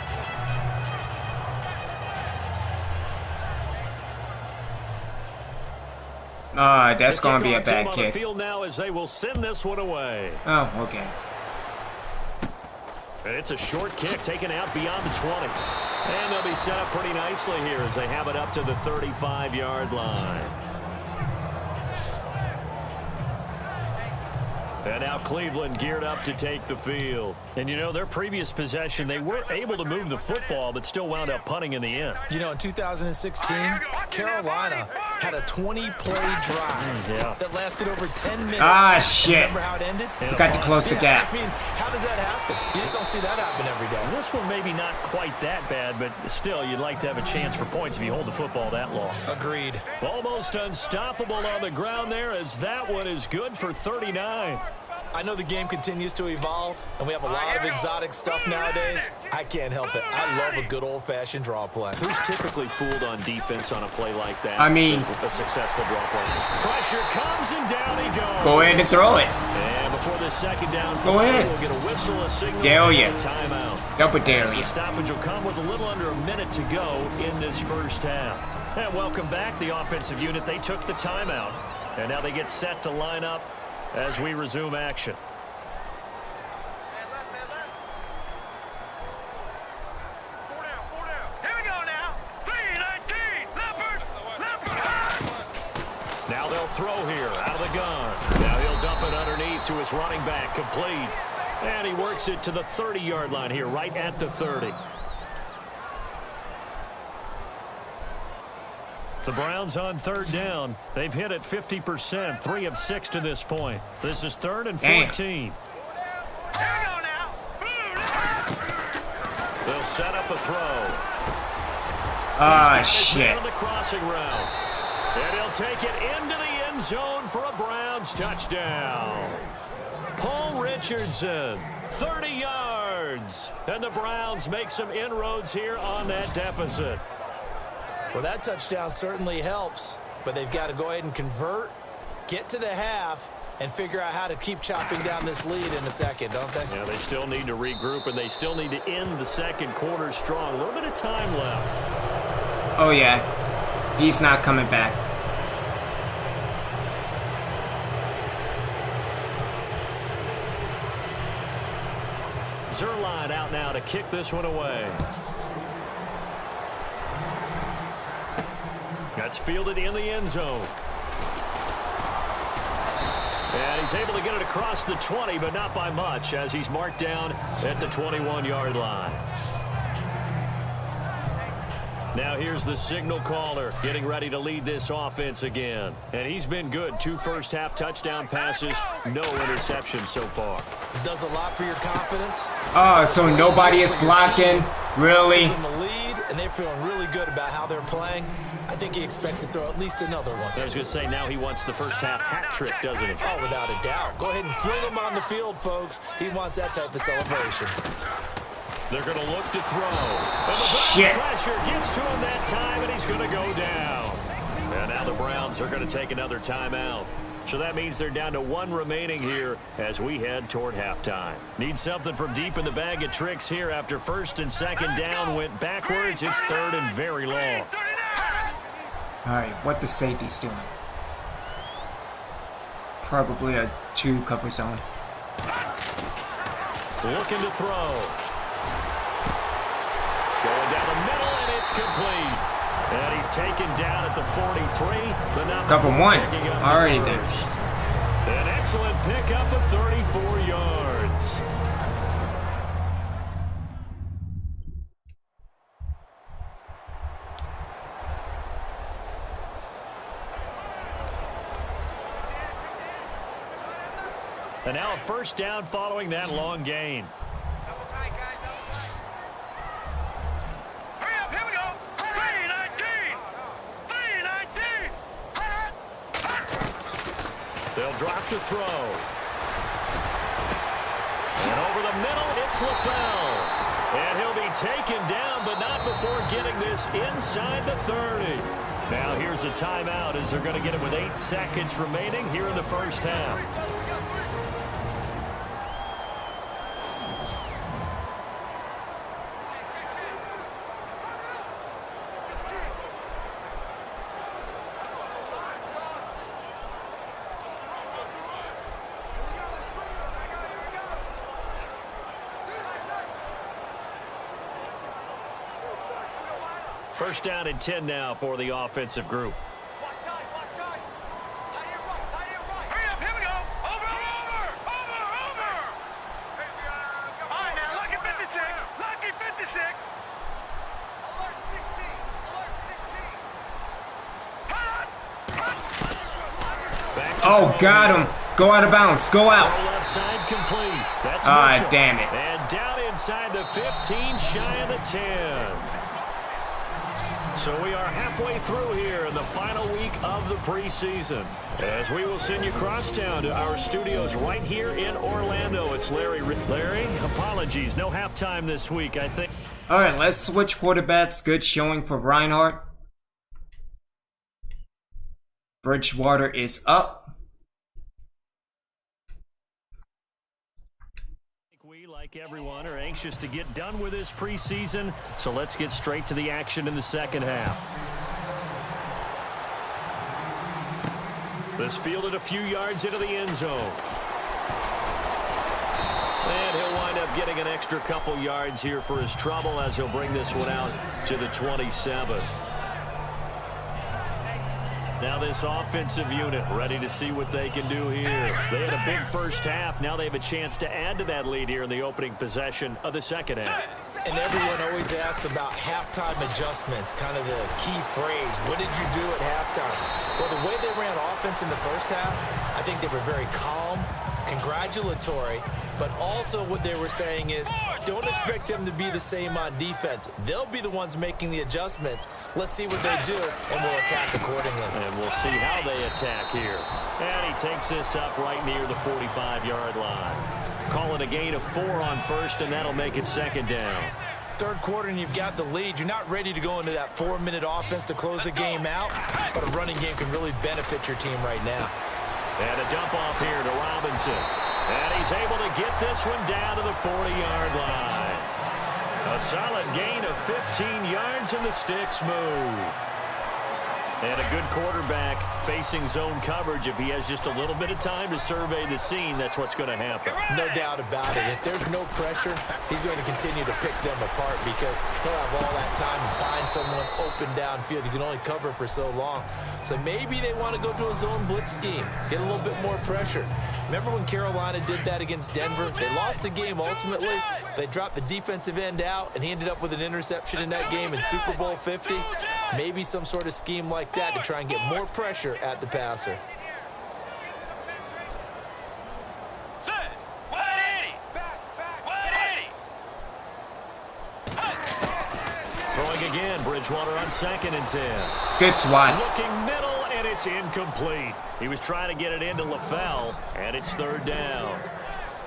S1: That's going to be a bad kick.
S3: On the field now as they will send this one away.
S1: Oh, okay.
S3: And it's a short kick taken out beyond the 20. And they'll be set up pretty nicely here as they have it up to the 35-yard line. And now Cleveland geared up to take the field. And, you know, their previous possession, they weren't able to move the football, but still wound up punting in the end.
S4: You know, in 2016, Carolina had a 20-play drive that lasted over 10 minutes.
S1: Ah, shit.
S4: Remember how it ended?
S1: Forgot to close the gap.
S4: I mean, how does that happen? You just don't see that happen every day.
S3: This one maybe not quite that bad, but still, you'd like to have a chance for points if you hold the football that long.
S4: Agreed.
S3: Almost unstoppable on the ground there as that one is good for 39.
S4: I know the game continues to evolve, and we have a lot of exotic stuff nowadays. I can't help it. I love a good old-fashioned draw play.
S3: Who's typically fooled on defense on a play like that?
S1: I mean,
S3: a successful draw play. Pressure comes and down he goes.
S1: Go ahead and throw it.
S3: And before the second down,
S1: go ahead.
S3: We'll get a whistle, a signal,
S1: dare you.
S3: A timeout.
S1: Double dare you.
S3: The stoppage will come with a little under a minute to go in this first half. And welcome back, the offensive unit. They took the timeout, and now they get set to line up as we resume action. Now they'll throw here out of the gun. Now he'll dump it underneath to his running back, complete. And he works it to the 30-yard line here, right at the 30. The Browns on third down. They've hit it 50%, 3 of 6 to this point. This is 3rd and 14. They'll set up a throw.
S1: Ah, shit.
S3: The crossing route. And he'll take it into the end zone for a Browns touchdown. Paul Richardson, 30 yards. And the Browns make some inroads here on that deficit.
S4: Well, that touchdown certainly helps, but they've got to go ahead and convert, get to the half, and figure out how to keep chopping down this lead in a second, don't they?
S3: Yeah, they still need to regroup, and they still need to end the second quarter strong. A little bit of time left.
S1: Oh, yeah. He's not coming back.
S3: Zerline out now to kick this one away. That's fielded in the end zone. And he's able to get it across the 20, but not by much, as he's marked down at the 21-yard line. Now here's the signal caller getting ready to lead this offense again. And he's been good. 2 first-half touchdown passes, no interceptions so far.
S4: Does a lot for your confidence.
S1: Oh, so nobody is blocking? Really?
S4: In the lead, and they're feeling really good about how they're playing. I think he expects to throw at least another one.
S3: I was going to say, now he wants the first-half hat trick, doesn't he?
S4: Oh, without a doubt. Go ahead and fling him on the field, folks. He wants that type of celebration.
S3: They're going to look to throw. And the
S1: Shit.
S3: pressure gets to him that time, and he's going to go down. And now the Browns are going to take another timeout. So that means they're down to 1 remaining here as we head toward halftime. Need something from deep in the bag of tricks here after first and second down went backwards. It's third and very long.
S1: All right, what the safety's doing? Probably a 2 cover zone.
S3: Looking to throw. Going down the middle, and it's complete. And he's taken down at the 43. But not
S1: cover 1. Already there.
S3: An excellent pickup of 34 yards. And now a first down following that long gain.
S5: Hurry up, here we go. 3-19.
S3: They'll drop to throw. And over the middle, it's LaFell. And he'll be taken down, but not before getting this inside the 30. Now here's a timeout as they're going to get it with 8 seconds remaining here in the first half. First down and 10 now for the offensive group.
S5: Hurry up, here we go. Over. All right, now, lucky 56. Lucky 56. Alert 16.
S1: Oh, got him. Go out of bounds. Go out.
S3: Left side complete. That's
S1: Ah,
S3: Mitchell.
S1: damn it.
S3: And down inside the 15, shy of the 10. So we are halfway through here in the final week of the preseason. As we will send you crosstown to our studios right here in Orlando. It's Larry. Larry, apologies. No halftime this week, I think.
S1: All right, let's switch quarterbacks. Good showing for Reinhardt. Bridgewater is up.
S3: We, like everyone, are anxious to get done with this preseason, so let's get straight to the action in the second half. This fielded a few yards into the end zone. And he'll wind up getting an extra couple yards here for his trouble as he'll bring this one out to the 27. Now this offensive unit ready to see what they can do here. They had a big first half. Now they have a chance to add to that lead here in the opening possession of the second half.
S4: And everyone always asks about halftime adjustments, kind of the key phrase. What did you do at halftime? Well, the way they ran offense in the first half, I think they were very calm, congratulatory, but also what they were saying is don't expect them to be the same on defense. They'll be the ones making the adjustments. Let's see what they do, and we'll attack accordingly.
S3: And we'll see how they attack here. And he takes this up right near the 45-yard line. Call it a gain of 4 on first, and that'll make it second down.
S4: Third quarter and you've got the lead. You're not ready to go into that 4-minute offense to close the game out, but a running game can really benefit your team right now.
S3: And a dump off here to Robinson. And he's able to get this one down to the 40-yard line. A solid gain of 15 yards, and the sticks move. And a good quarterback facing zone coverage. If he has just a little bit of time to survey the scene, that's what's going to happen.
S4: No doubt about it. If there's no pressure, he's going to continue to pick them apart because he'll have all that time to find someone open downfield. He can only cover for so long. So maybe they want to go to a zone blitz scheme, get a little bit more pressure. Remember when Carolina did that against Denver? They lost the game ultimately. They dropped the defensive end out, and he ended up with an interception in that game in Super Bowl 50. Maybe some sort of scheme like that to try and get more pressure at the passer.
S5: Set. 180. 180.
S3: Throwing again, Bridgewater on 2nd and 10.
S1: Good swat.
S3: Looking middle, and it's incomplete. He was trying to get it into LaFell, and it's third down.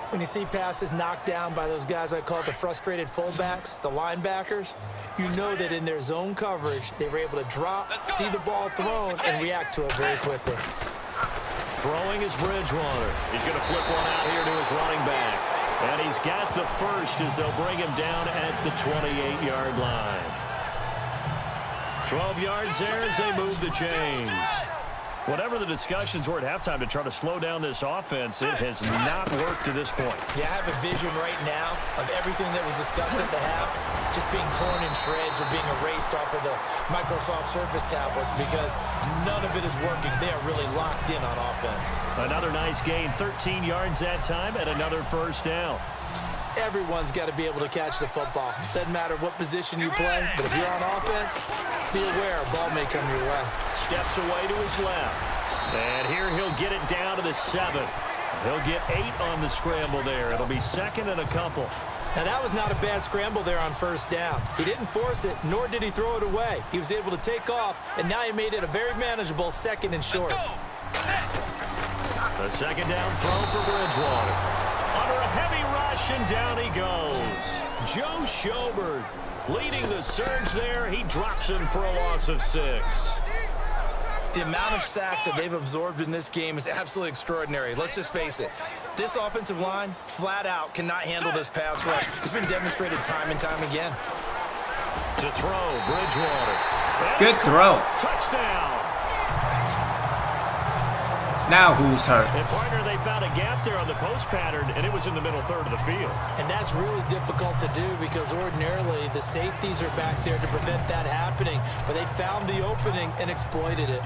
S4: When you see passes knocked down by those guys I call the frustrated fullbacks, the linebackers, you know that in their zone coverage, they were able to drop, see the ball thrown, and react to it very quickly.
S3: Throwing is Bridgewater. He's going to flip one out here to his running back. And he's got the first as they'll bring him down at the 28-yard line. 12 yards there as they move the chains. Whatever the discussions were at halftime to try to slow down this offense, it has not worked to this point.
S4: Yeah, I have a vision right now of everything that was discussed at the half just being torn in shreds or being erased off of the Microsoft Surface tablets because none of it is working. They are really locked in on offense.
S3: Another nice gain, 13 yards that time, and another first down.
S4: Everyone's got to be able to catch the football. Doesn't matter what position you play, but if you're on offense, be aware a ball may come your way.
S3: Steps away to his left. And here he'll get it down to the 7. He'll get 8 on the scramble there. It'll be second and a couple.
S4: Now, that was not a bad scramble there on first down. He didn't force it, nor did he throw it away. He was able to take off, and now he made it a very manageable second and short.
S3: A second down throw for Bridgewater. Under a heavy rush, and down he goes. Joe Schobert leading the surge there. He drops him for a loss of 6.
S4: The amount of sacks that they've absorbed in this game is absolutely extraordinary. Let's just face it. This offensive line, flat out, cannot handle this pass rush. It's been demonstrated time and time again.
S3: To throw, Bridgewater.
S1: Good throw.
S3: Touchdown.
S1: Now who's hurt?
S3: And partner, they found a gap there on the post pattern, and it was in the middle third of the field.
S4: And that's really difficult to do because ordinarily the safeties are back there to prevent that happening. But they found the opening and exploited it.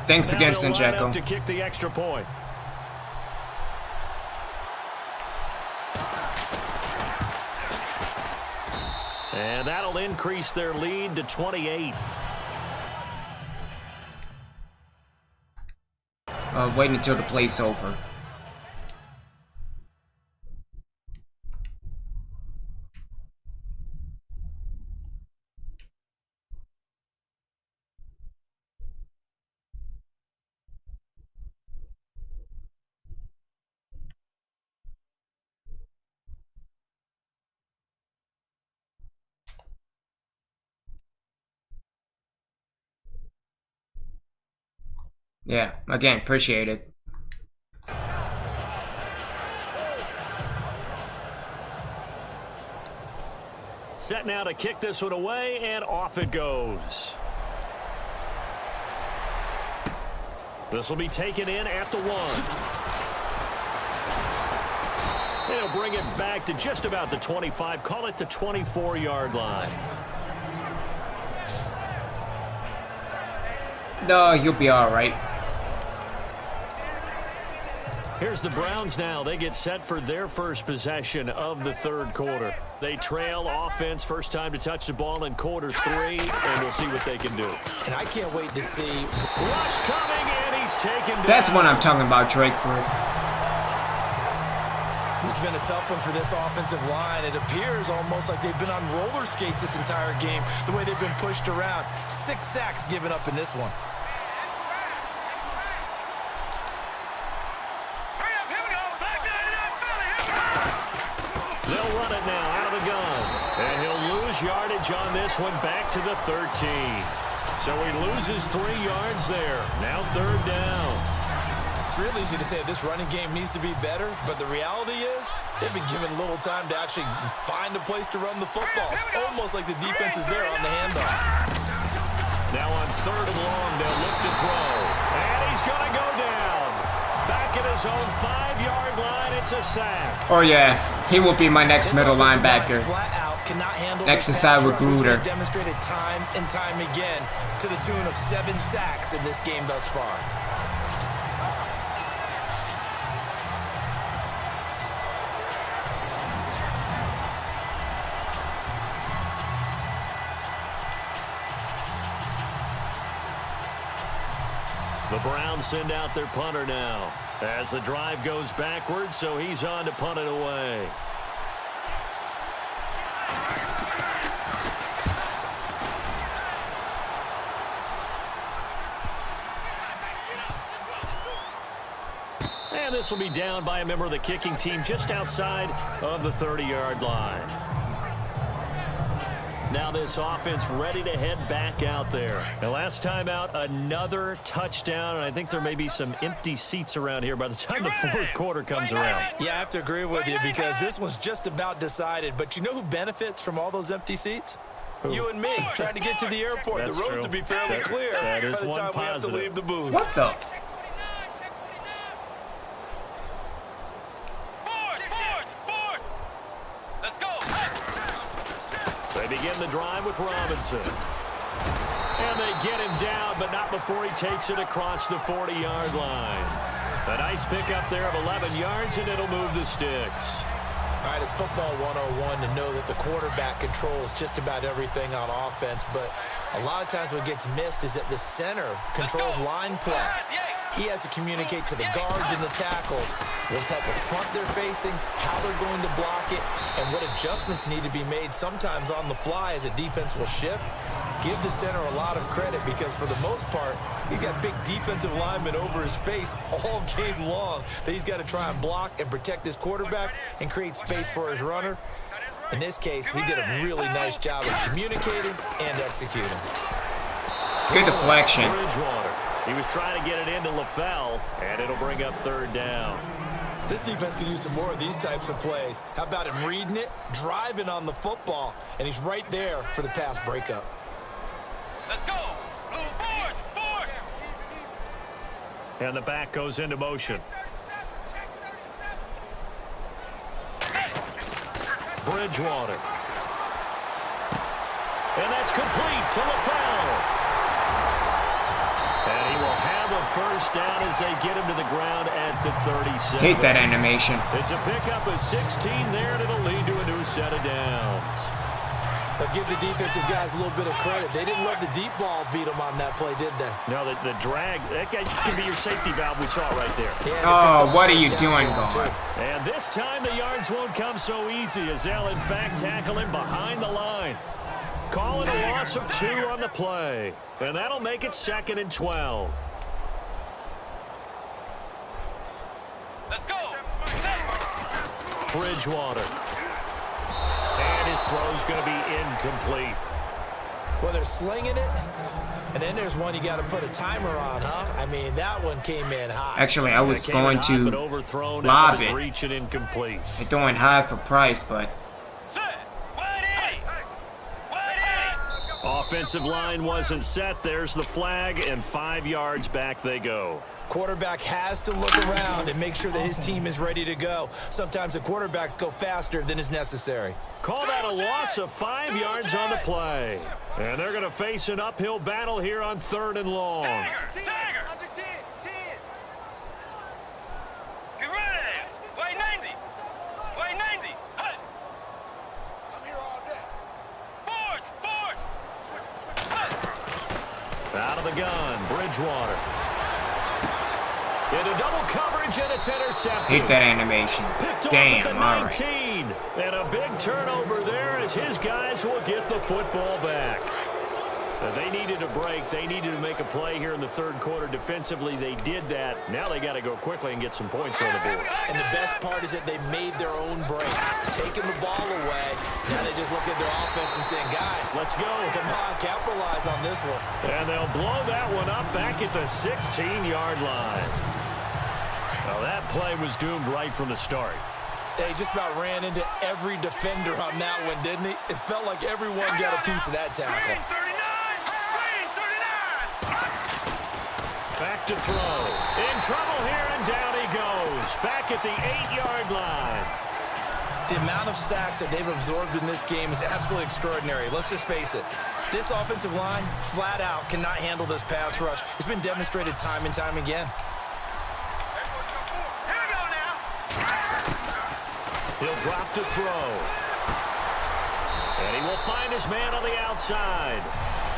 S1: Thanks
S3: Now
S1: again,
S3: he'll line up
S1: Sinjeko.
S3: to kick the extra point. And that'll increase their lead to 28.
S1: Wait until the play's over. Yeah, again, appreciate it.
S3: Set now to kick this one away, and off it goes. This will be taken in at the 1. They'll bring it back to just about the 25, call it the 24-yard line.
S1: No, you'll be alright.
S3: Here's the Browns now. They get set for their first possession of the third quarter. They trail offense, first time to touch the ball in quarter 3, and we'll see what they can do.
S4: And I can't wait to see.
S3: Rush coming, and he's taken down.
S1: That's what I'm talking about, Drakeford.
S4: This has been a tough one for this offensive line. It appears almost like they've been on roller skates this entire game, the way they've been pushed around. 6 sacks given up in this one.
S3: They'll run it now out of the gun. And he'll lose yardage on this one back to the 13. So he loses 3 yards there. Now third down.
S4: It's real easy to say this running game needs to be better, but the reality is they've been given little time to actually find a place to run the football. It's almost like the defense is there on the handoff.
S3: Now on third and long, they'll look to throw. And he's going to go down. Back at his own 5-yard line, it's a sack.
S1: Oh yeah, he will be my next middle linebacker.
S4: Flat out cannot handle
S1: Next
S4: this
S1: inside
S4: pass
S1: with
S4: rush, which
S1: Gruder.
S4: they've demonstrated time and time again to the tune of 7 sacks in this game thus far.
S3: The Browns send out their punter now as the drive goes backwards, so he's on to punt it away. And this will be down by a member of the kicking team just outside of the 30-yard line. Now this offense ready to head back out there. And last time out, another touchdown, and I think there may be some empty seats around here by the time the fourth quarter comes around.
S4: Yeah, I have to agree with you because this one's just about decided. But you know who benefits from all those empty seats?
S3: Who?
S4: You and me, trying to get to the airport.
S3: That's
S4: the roads
S3: true.
S4: will be fairly clear
S3: that is
S4: by the
S3: one
S4: time we have to
S3: positive.
S4: leave the booth.
S1: What the?
S5: Let's go.
S3: They begin the drive with Robinson. And they get him down, but not before he takes it across the 40-yard line. A nice pickup there of 11 yards, and it'll move the sticks.
S4: All right, it's football 101 to know that the quarterback controls just about everything on offense, but a lot of times what gets missed is that the center controls line play. He has to communicate to the guards and the tackles what type of front they're facing, how they're going to block it, and what adjustments need to be made sometimes on the fly as a defense will shift. Give the center a lot of credit because for the most part, he's got big defensive linemen over his face all game long that he's got to try and block and protect his quarterback and create space for his runner. In this case, he did a really nice job of communicating and executing.
S1: Good deflection.
S3: Bridgewater. He was trying to get it into LaFell, and it'll bring up third down.
S4: This defense could use some more of these types of plays. How about him reading it, driving on the football, and he's right there for the pass breakup.
S5: Let's go. Forward.
S3: And the back goes into motion. Bridgewater. And that's complete to LaFell. And he will have a first down as they get him to the ground at the 37.
S1: Hate that animation.
S3: It's a pickup of 16 there, and it'll lead to a new set of downs.
S4: But give the defensive guys a little bit of credit. They didn't let the deep ball beat them on that play, did they?
S3: No, the drag, that guy can be your safety valve we saw right there.
S4: Yeah,
S1: Oh, what are you doing, God?
S3: And this time the yards won't come so easy as they'll in fact tackle him behind the line. Calling a loss of 2 on the play. And that'll make it 2nd and 12.
S5: Let's go.
S3: Bridgewater. And his throw's going to be incomplete.
S4: Well, they're slinging it, and then there's one you got to put a timer on, huh? I mean, that one came in high.
S1: Actually, I was
S3: It came
S1: going
S3: in high, but
S1: to
S3: overthrown
S1: lob
S3: and was
S1: it.
S3: reaching incomplete.
S1: They're throwing high for price, but
S3: Offensive line wasn't set. There's the flag, and 5 yards back they go.
S4: Quarterback has to look around and make sure that his team is ready to go. Sometimes the quarterbacks go faster than is necessary.
S3: Call that a loss of 5 yards on the play. And they're going to face an uphill battle here on 3rd and long.
S5: Tiger. Get ready. Way 90. Hey. I'm here all day. Force.
S3: Out of the gun, Bridgewater. Into double coverage, and it's intercepted.
S1: hate that animation.
S3: Picked off at the
S1: Damn, alright.
S3: 19. And a big turnover there as his guys will get the football back. They needed a break. They needed to make a play here in the 3rd quarter. Defensively, they did that. Now they got to go quickly and get some points on the board.
S4: And the best part is that they made their own break, taking the ball away. Now they just look at their offense and saying, guys,
S3: Let's go.
S4: come on, capitalize on this one.
S3: And they'll blow that one up back at the 16-yard line. Well, that play was doomed right from the start.
S4: They just about ran into every defender on that one, didn't he? It felt like everyone got a piece of that tackle.
S3: Back to throw. In trouble here, and down he goes. Back at the 8-yard line.
S4: The amount of sacks that they've absorbed in this game is absolutely extraordinary. Let's just face it. This offensive line, flat out, cannot handle this pass rush. It's been demonstrated time and time again.
S3: He'll drop to throw. And he will find his man on the outside.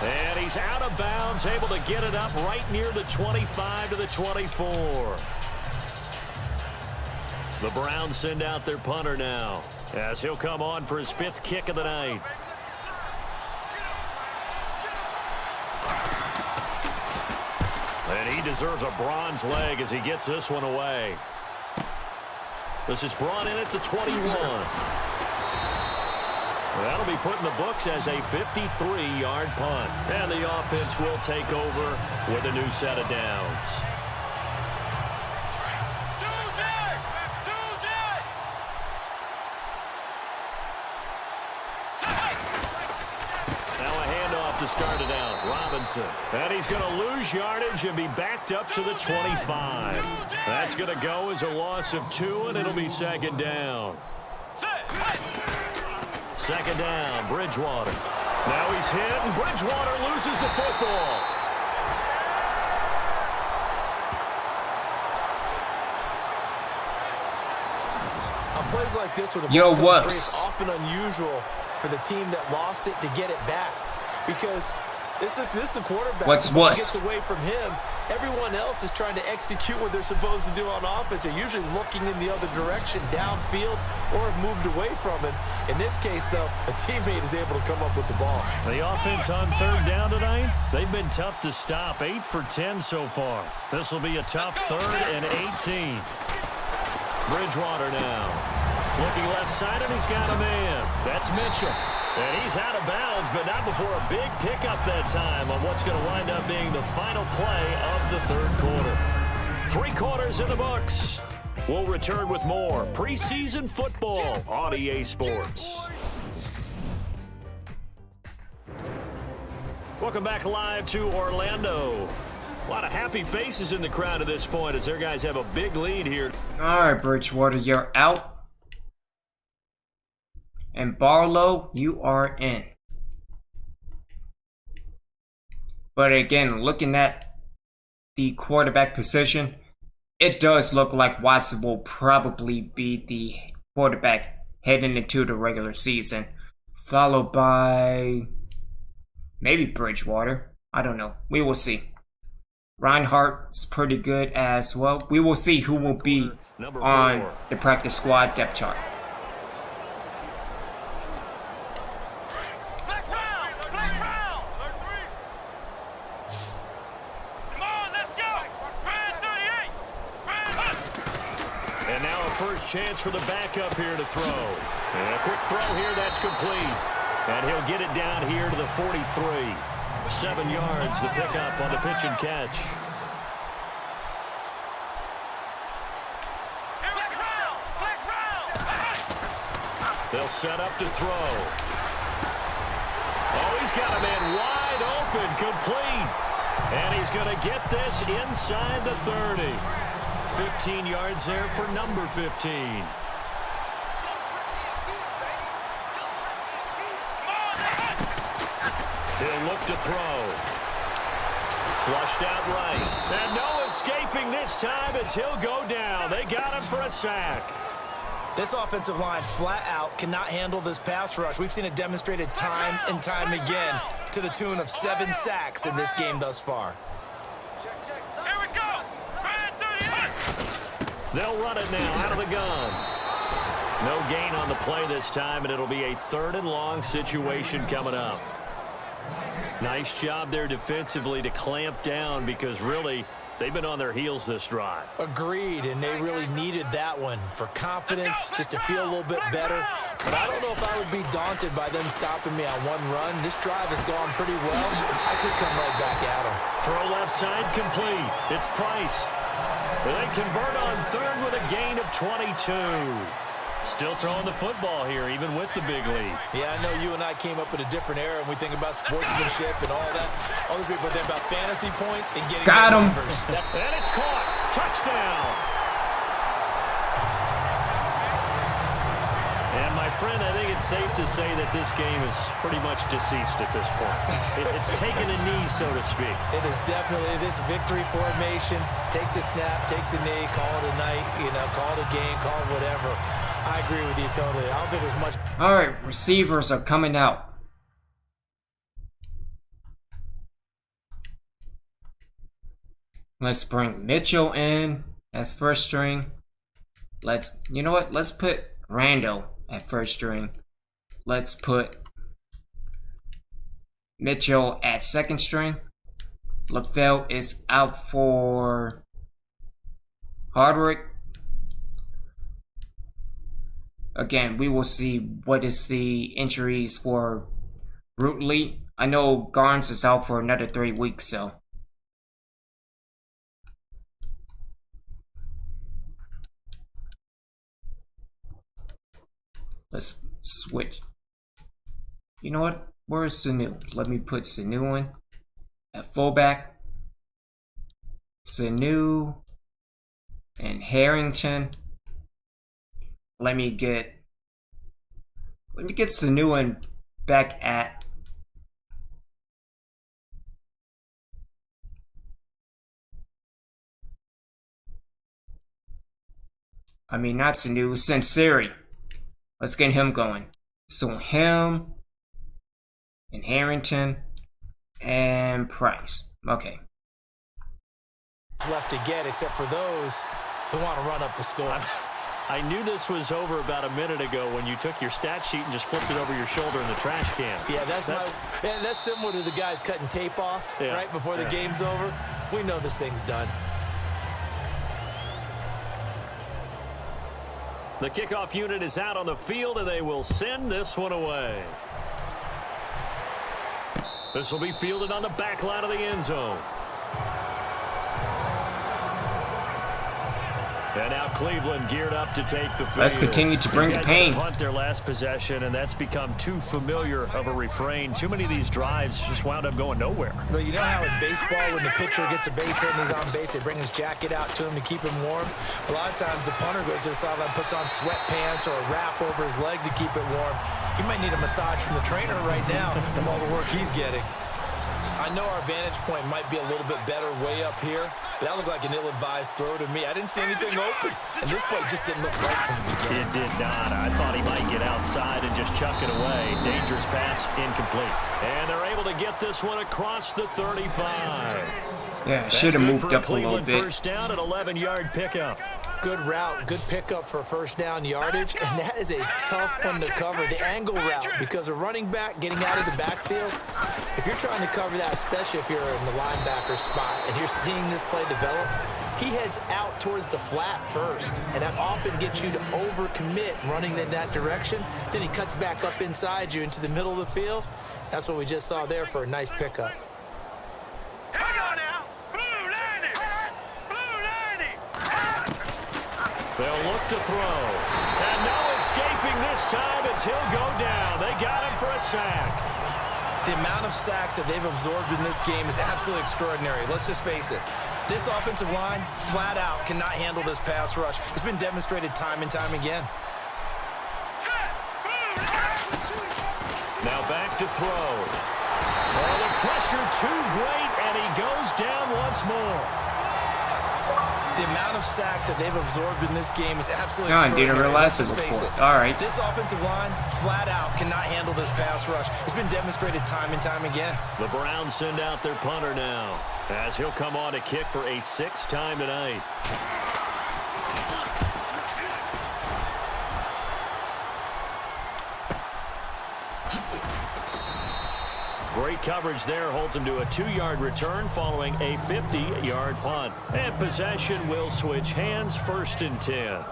S3: And he's out of bounds, able to get it up right near the 25 to the 24. The Browns send out their punter now, as he'll come on for his 5th kick of the night. And he deserves a bronze leg as he gets this one away. This is brought in at the 21. That'll be put in the books as a 53-yard punt. And the offense will take over with a new set of downs. Now a handoff to start it out. Robinson. And he's going to lose yardage and be backed up to the 25. That's going to go as a loss of 2, and it'll be second down. Second down, Bridgewater. Now he's hit, and Bridgewater loses the football.
S4: On plays like this, with a
S1: Yo,
S4: ball
S1: what's
S4: it's often unusual for the team that lost it to get it back, because this is the quarterback.
S1: What's
S4: gets away from him. Everyone else is trying to execute what they're supposed to do on offense. They're usually looking in the other direction, downfield, or have moved away from it. In this case, though, a teammate is able to come up with the ball.
S3: The offense on third down tonight, they've been tough to stop. 8 for 10 so far. This will be a tough 3rd and 18. Bridgewater now. Looking left side, and he's got a man. That's Mitchell. And he's out of bounds, but not before a big pickup that time on what's going to wind up being the final play of the third quarter. 3 quarters in the books. We'll return with more preseason football on EA Sports. Welcome back live to Orlando. A lot of happy faces in the crowd at this point as their guys have a big lead here.
S1: All right, Bridgewater, you're out. And Barlow, you are in. But again, looking at the quarterback position, it does look like Watson will probably be the quarterback heading into the regular season, followed by maybe Bridgewater. I don't know. We will see. Reinhardt's pretty good as well. We will see who will be on the practice squad depth chart.
S3: And now a first chance for the backup here to throw. And a quick throw here, that's complete. And he'll get it down here to the 43. 7 yards, the pickup on the pitch and catch. They'll set up to throw. Oh, he's got a man wide open, complete. And he's going to get this inside the 30. 15 yards there for number 15. He'll look to throw. Flushed out right. And no escaping this time as he'll go down. They got him for a sack.
S4: This offensive line flat out cannot handle this pass rush. We've seen it demonstrated time and time again to the tune of 7 sacks in this game thus far.
S5: Here we go.
S3: They'll run it now out of the gun. No gain on the play this time, and it'll be a 3rd and long situation coming up. Nice job there defensively to clamp down, because really they've been on their heels this drive.
S4: Agreed, and they really needed that one for confidence, just to feel a little bit better. But I don't know if I would be daunted by them stopping me on one run. This drive has gone pretty well. I could come right back at them.
S3: Throw left side complete. It's Price. They convert on 3rd with a gain of 22. Still throwing the football here, even with the big lead.
S4: Yeah, I know you and I came up in a different era, and we think about sportsmanship and all that. Other people think about fantasy points and getting
S1: Got him.
S4: numbers.
S3: And it's caught. Touchdown. And my friend, I think it's safe to say that this game is pretty much deceased at this point. It's taken a knee, so to speak.
S4: It is definitely this victory formation. Take the snap, take the knee, call it a night, call it a game, call it whatever. I agree with you totally. I don't think there's much.
S1: All right, receivers are coming out. Let's bring Mitchell in as first string. You know what? Let's put Randall at first string. Let's put Mitchell at second string. LaFell is out for Hardwick. again, we will see what is the injuries for Routley. I know Garnes is out for another 3 weeks, so. Let's switch. You know what? Where's Sanu? Let me put Sanu in at fullback. Sanu and Harrington. Let me get Sanu in back at not Sanu, Senseri. Let's get him going. So him and Harrington and Price. Okay.
S4: Left to get, except for those who want to run up the score.
S3: I knew this was over about a minute ago when you took your stat sheet and just flipped it over your shoulder in the trash can.
S4: Yeah, that's similar to the guys cutting tape off right before the game's over. We know this thing's done.
S3: The kickoff unit is out on the field, and they will send this one away. This will be fielded on the back line of the end zone. And now Cleveland geared up to take the field.
S1: Let's continue to bring the pain.
S3: Punt their last possession, and that's become too familiar of a refrain. Too many of these drives just wound up going nowhere.
S4: But you know how in baseball, when the pitcher gets a base hit and he's on base, they bring his jacket out to him to keep him warm? A lot of times the punter goes to the sideline, puts on sweatpants or a wrap over his leg to keep it warm. He might need a massage from the trainer right now from all the work he's getting. I know our vantage point might be a little bit better way up here, but that looked like an ill-advised throw to me. I didn't see anything open, and this play just didn't look right from the beginning.
S3: It did not. I thought he might get outside and just chuck it away. Dangerous pass, incomplete. And they're able to get this one across the 35.
S1: Yeah, should have moved up a little bit.
S3: First down at 11-yard pickup.
S4: Good route, good pickup for first down yardage, and that is a tough one to cover, the angle route, because a running back getting out of the backfield, if you're trying to cover that, especially if you're in the linebacker spot and you're seeing this play develop, he heads out towards the flat first, and that often gets you to overcommit running in that direction. Then he cuts back up inside you into the middle of the field. That's what we just saw there for a nice pickup.
S3: They'll look to throw. And no escaping this time as he'll go down. They got him for a sack.
S4: The amount of sacks that they've absorbed in this game is absolutely extraordinary. Let's just face it. This offensive line, flat out, cannot handle this pass rush. It's been demonstrated time and time again.
S3: Now back to throw. Oh, the pressure too great, and he goes down once more.
S4: The amount of sacks that they've absorbed in this game is absolutely extraordinary.
S1: I didn't realize it was four. All right.
S4: This offensive line, flat out, cannot handle this pass rush. It's been demonstrated time and time again.
S3: The Browns send out their punter now, as he'll come on to kick for a 6th time tonight. Great coverage there, holds him to a 2-yard return following a 50-yard punt. And possession will switch hands, 1st and 10.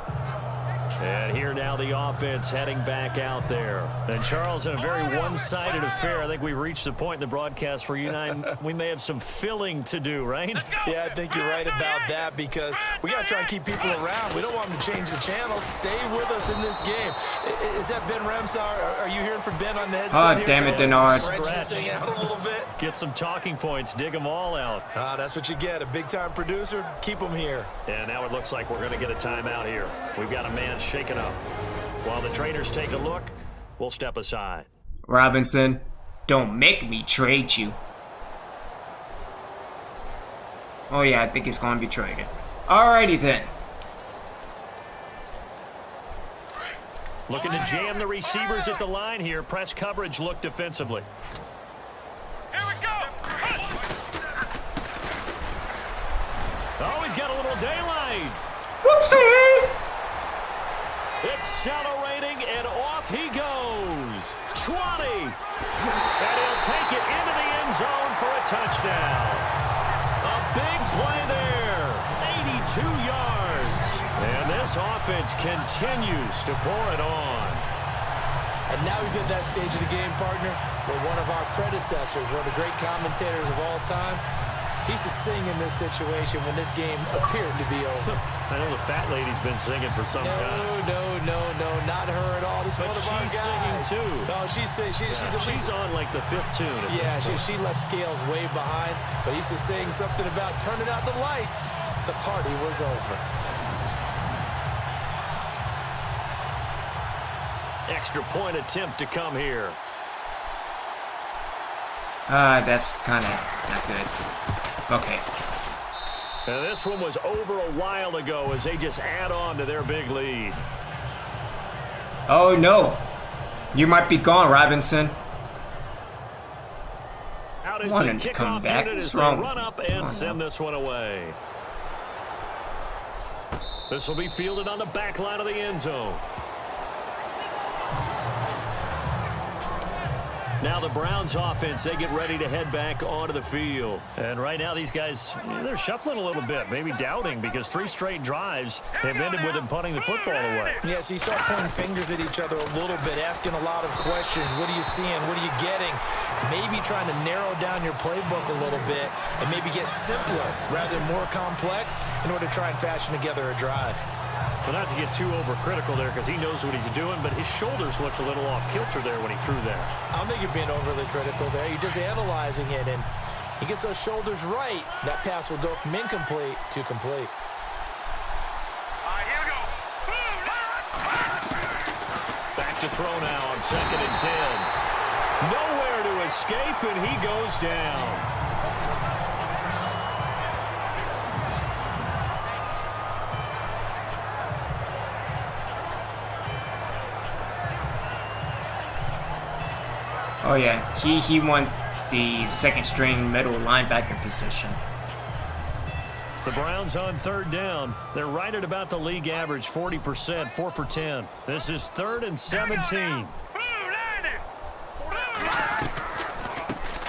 S3: And here now the offense heading back out there. And Charles, in a very one-sided affair, I think we've reached the point in the broadcast where you and I, we may have some filling to do, right?
S4: Yeah, I think you're right about that, because we got to try and keep people around. We don't want them to change the channel. Stay with us in this game. Is that Ben Remsar? Are you hearing from Ben on the headset?
S1: Oh, damn it, Denard.
S4: Stretch this thing out a little bit.
S3: Get some talking points. Dig them all out.
S4: That's what you get. A big-time producer. Keep them here.
S3: And now it looks like we're going to get a timeout here. We've got a man shaken up. While the traders take a look, we'll step aside.
S1: Robinson, don't make me trade you. Oh yeah, I think he's going to be traded. Alrighty then.
S3: Looking to jam the receivers at the line here. Press coverage look defensively.
S5: Here we go.
S3: Oh, he's got a little daylight.
S1: Whoopsie!
S3: Accelerating, and off he goes. 20. And he'll take it into the end zone for a touchdown. A big play there. 82 yards. And this this offense continues to pour it on.
S4: And now we've hit that stage of the game, partner, where one of our predecessors, one of the great commentators of all time, he used to sing in this situation when this game appeared to be over.
S3: I know the fat lady's been singing for some time.
S4: No, not her at all. This is one of our guys.
S3: She's singing too.
S4: No, she's
S3: she's on like the 5th tune.
S4: Yeah, she left Scales way behind, but he used to sing something about turning out the lights. The party was over.
S3: Extra point attempt to come here.
S1: That's kind of not good. Okay.
S3: And this one was over a while ago as they just add on to their big lead.
S1: Oh no. You might be gone, Robinson.
S3: Out is
S1: Wanted
S3: the
S1: to come
S3: kickoff
S1: back.
S3: unit as
S1: What's
S3: they
S1: wrong?
S3: run up and send this one away. This will be fielded on the back line of the end zone. Now the Browns offense, they get ready to head back onto the field. And right now these guys, they're shuffling a little bit, maybe doubting, because 3 straight drives have ended with them punting the football away.
S4: Yeah, so you start pointing fingers at each other a little bit, asking a lot of questions. What are you seeing? What are you getting? Maybe trying to narrow down your playbook a little bit and maybe get simpler rather than more complex in order to try and fashion together a drive.
S3: Well, not to get too overcritical there because he knows what he's doing, but his shoulders looked a little off kilter there when he threw that.
S4: I don't think you're being overly critical there. You're just analyzing it, and he gets those shoulders right. That pass will go from incomplete to complete.
S5: Here we go.
S3: Back to throw now on 2nd and 10. Nowhere to escape, and he goes down.
S1: Oh yeah, he wants the 2nd string middle linebacker position.
S3: The Browns on 3rd down. They're right at about the league average, 40%, 4 for 10. This is 3rd and 17.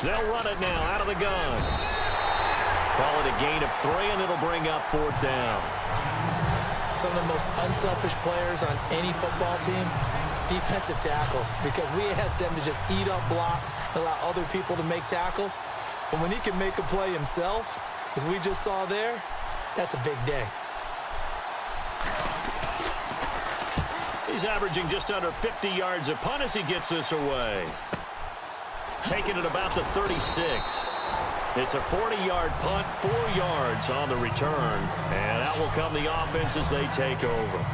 S3: They'll run it now out of the gun. Call it a gain of 3, and it'll bring up 4th down.
S4: Some of the most unselfish players on any football team, defensive tackles, because we ask them to just eat up blocks and allow other people to make tackles. But when he can make a play himself, as we just saw there, that's a big day.
S3: He's averaging just under 50 yards a punt as he gets this away. Taking it about the 36. It's a 40-yard punt, 4 yards on the return. And out will come the offense as they take over.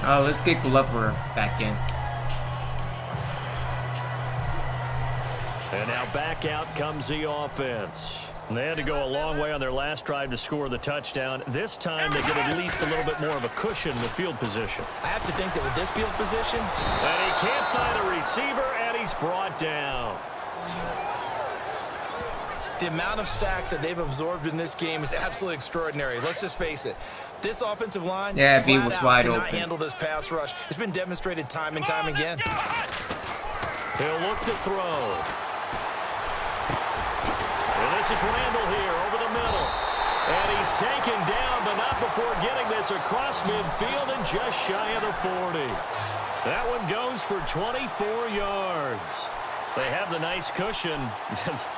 S1: Let's get Glover back in.
S3: And now back out comes the offense. They had to go a long way on their last drive to score the touchdown. This time they get at least a little bit more of a cushion with field position.
S4: I have to think that with this field position,
S3: and he can't find a receiver, and he's brought down.
S4: the amount of sacks that they've absorbed in this game is absolutely extraordinary. Let's just face it. This offensive line
S1: he was wide
S4: cannot
S1: open.
S4: handle this pass rush. It's been demonstrated time and time again.
S3: He'll look to throw. And this is Randall here over the middle. And he's taken down, but not before getting this across midfield and just shy of the 40. That one goes for 24 yards. They have the nice cushion.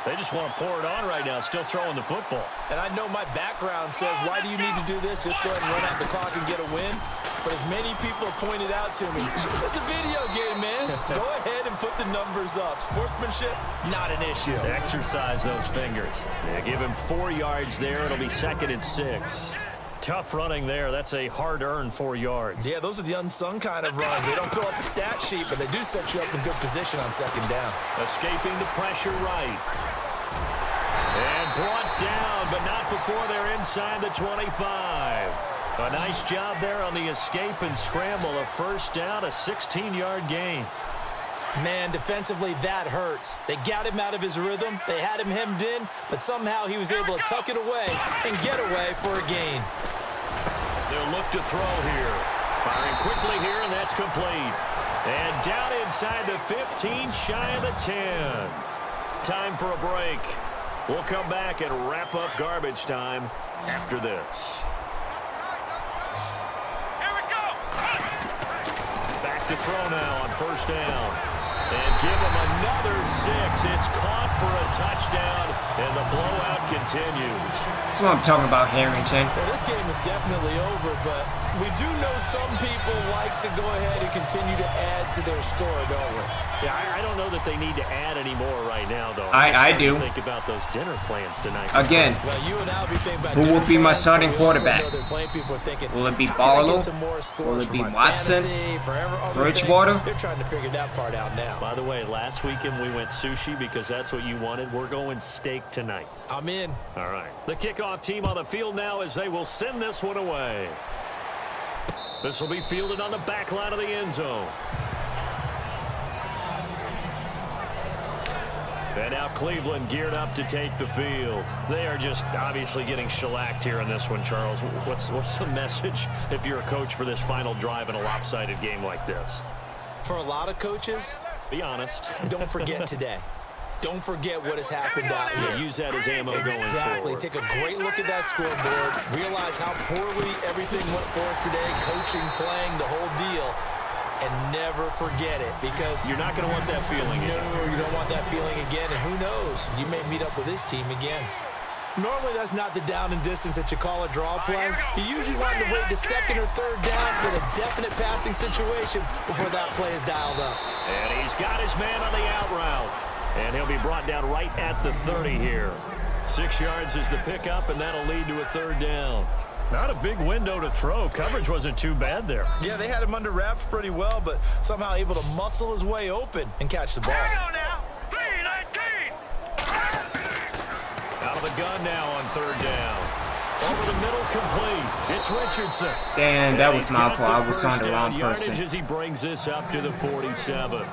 S3: They just want to pour it on right now, still throwing the football.
S4: And I know my background says, why do you need to do this? Just go ahead and run out the clock and get a win. But as many people have pointed out to me, it's a video game, man. Go ahead and put the numbers up. Sportsmanship, not an issue.
S3: Exercise those fingers. Yeah, give him 4 yards there. It'll be 2nd and 6. Tough running there. That's a hard-earned 4 yards.
S4: Yeah, those are the unsung kind of runs. They don't fill up the stat sheet, but they do set you up in good position on 2nd down.
S3: Escaping the pressure right. And brought down, but not before they're inside the 25. A nice job there on the escape and scramble. A first down, a 16-yard gain.
S4: Man, defensively, that hurts. They got him out of his rhythm. They had him hemmed in, but somehow he was able to tuck it away and get away for a gain.
S3: They'll look to throw here. Firing quickly here, and that's complete. And down inside the 15, shy of the 10. Time for a break. We'll come back and wrap up garbage time after this. to throw now on first down. And give him another 6. It's caught for a touchdown, and the blowout continues.
S1: That's what I'm talking about, Harrington.
S4: Well, this game is definitely over, but we do know some people like to go ahead and continue to add to their score, don't we?
S3: Yeah, I don't know that they need to add any more right now, though.
S1: I do.
S3: Think about those dinner plans tonight.
S1: Again,
S4: Well, you and I will be thinking about
S1: who will be my starting quarterback?
S4: People are thinking,
S1: Will it be
S4: how can I
S1: Barlow?
S4: get some more scores
S1: Will it
S4: for
S1: be
S4: my
S1: Watson?
S4: fantasy, for other
S1: Bridgewater?
S4: things? They're trying to figure that part out now.
S3: By the way, last weekend we went sushi because that's what you wanted. We're going steak tonight.
S4: I'm in.
S3: All right. The kickoff team on the field now as they will send this one away. This will be fielded on the back line of the end zone. And now Cleveland geared up to take the field. They are just obviously getting shellacked here in this one, Charles. What's the message if you're a coach for this final drive in a lopsided game like this?
S4: For a lot of coaches,
S3: be honest.
S4: Don't forget today. Don't forget what has happened out here.
S3: Yeah, use that as ammo going forward.
S4: Exactly. Take a great look at that scoreboard. Realize how poorly everything went for us today. Coaching, playing, the whole deal. And never forget it, because
S3: you're not going to want that feeling again.
S4: No, you don't want that feeling again. And who knows? You may meet up with this team again. Normally, that's not the down and distance that you call a draw play. You usually want to wait to second or third down with a definite passing situation before that play is dialed up.
S3: And he's got his man on the out route. And he'll be brought down right at the 30 here. 6 yards is the pickup, and that'll lead to a third down. Not a big window to throw. Coverage wasn't too bad there.
S4: Yeah, they had him under wraps pretty well, but somehow able to muscle his way open and catch the ball.
S3: Out of the gun now on third down. Over the middle, complete. It's Richardson.
S1: Damn, that was my fault. I was on the wrong person.
S3: As he brings this up to the 47.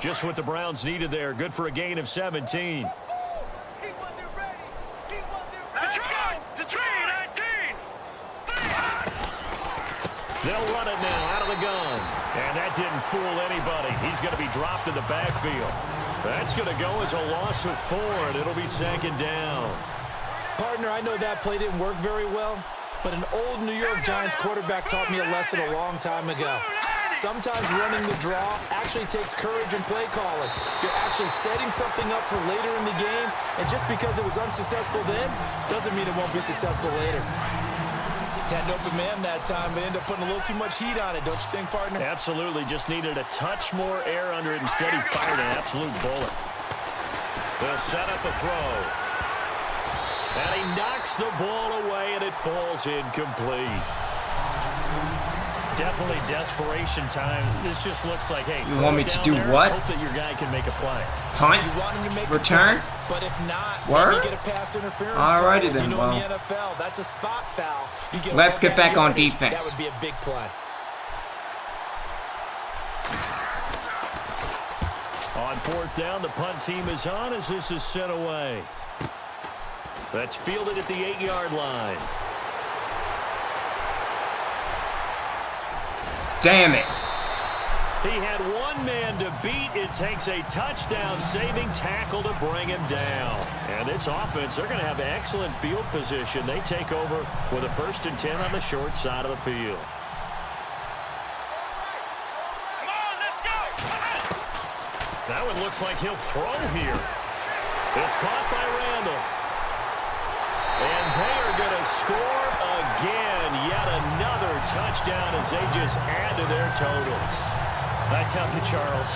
S3: Just what the Browns needed there. Good for a gain of 17. They'll run it now out of the gun. And that didn't fool anybody. He's going to be dropped in the backfield. That's going to go as a loss of 4, and it'll be second down.
S4: Partner, I know that play didn't work very well, but an old New York Giants quarterback taught me a lesson a long time ago. Sometimes running the draw actually takes courage and play calling. You're actually setting something up for later in the game, and just because it was unsuccessful then doesn't mean it won't be successful later. Had an open man that time, but ended up putting a little too much heat on it, don't you think, partner?
S3: Absolutely. Just needed a touch more air under it. Instead, he fired an absolute bullet. They'll set up a throw. And he knocks the ball away, and it falls incomplete. Definitely desperation time. This just looks like, hey,
S1: you want me to do
S3: there,
S1: what?
S3: Hope that your guy can make a play.
S1: Punt?
S4: You want him to make
S1: Return?
S4: a punt, but if not,
S1: Word?
S4: you get a pass interference.
S1: Alrighty
S4: call.
S1: then,
S4: You know,
S1: well.
S4: in the NFL, that's a spot foul. You get
S1: Let's get back on
S4: yardage,
S1: defense.
S4: That would be a big play.
S3: On fourth down, the punt team is on as this is sent away. That's fielded at the 8-yard line.
S1: Damn it.
S3: He had one man to beat. It takes a touchdown-saving tackle to bring him down. And this offense, they're going to have excellent field position. They take over with a 1st and 10 on the short side of the field. That one looks like he'll throw here. It's caught by Randall. And they are going to score again. Yet another touchdown as they just add to their totals. I tell you, Charles,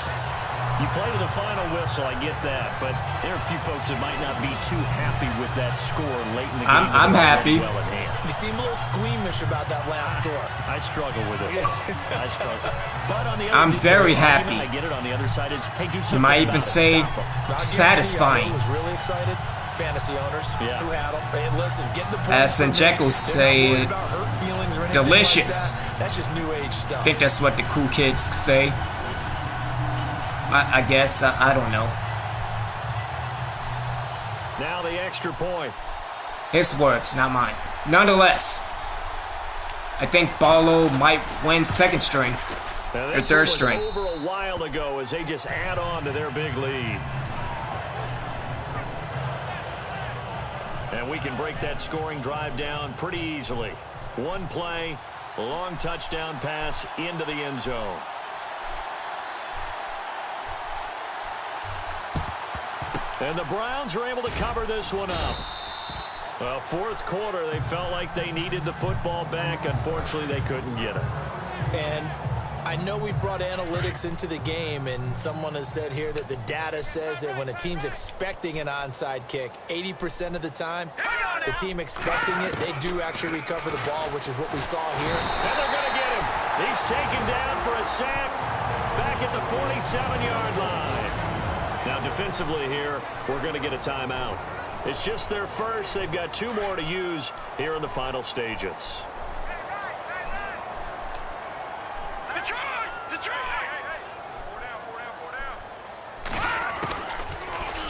S3: you play to the final whistle, I get that. But there are a few folks that might not be too happy with that score late in the game.
S1: I'm happy.
S3: Well at hand.
S4: You seem a little squeamish about that last score.
S3: I struggle with it. I struggle. But on the other
S1: I'm very happy.
S3: I get it. On the other side is, hey, do something.
S1: You might
S3: about
S1: even
S3: it.
S1: say
S3: Stop 'em.
S1: satisfying.
S4: Who was really excited? Fantasy owners who had them. Hey, listen, get the
S1: As St. Jekyll say, delicious.
S4: Like that. That's just new age stuff.
S1: I think that's what the cool kids say. I guess. I don't know.
S3: Now the extra point.
S1: His words, not mine. Nonetheless, I think Barlow might win second string
S3: Now,
S1: or
S3: this
S1: third
S3: one was
S1: string.
S3: over a while ago as they just add on to their big lead. And we can break that scoring drive down pretty easily. One play, A long touchdown pass into the end zone. And the Browns are able to cover this one up. Well, fourth quarter, they felt like they needed the football back. Unfortunately, they couldn't get it.
S4: And I know we brought analytics into the game, and someone has said here that the data says that when a team's expecting an onside kick, 80% of the time, the team expecting it, they do actually recover the ball, which is what we saw here.
S3: And they're going to get him. He's taken down for a sack back at the 47-yard line. Now, defensively here, we're going to get a timeout. It's just their first. They've got 2 more to use here in the final stages.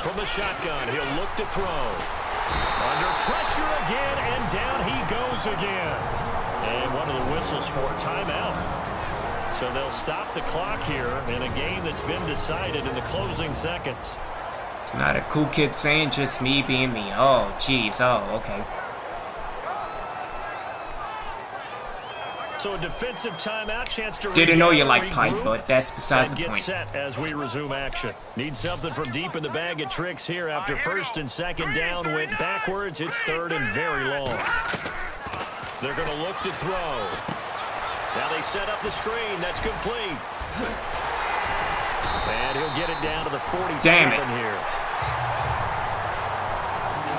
S3: From the shotgun, he'll look to throw. Under pressure again, and down he goes again. And one of the whistles for a timeout. So they'll stop the clock here in a game that's been decided in the closing seconds.
S1: It's not a cool kid saying, just me being me. Oh, jeez. Oh, okay.
S3: So a defensive timeout, chance to
S1: Didn't know you
S3: regroup,
S1: like pipe, but that's besides the
S3: get
S1: point.
S3: set as we resume action. Need something from deep in the bag of tricks here after first and second down went backwards. It's third and very long. They're going to look to throw. Now they set up the screen. That's complete. And he'll get it down to the 47 here.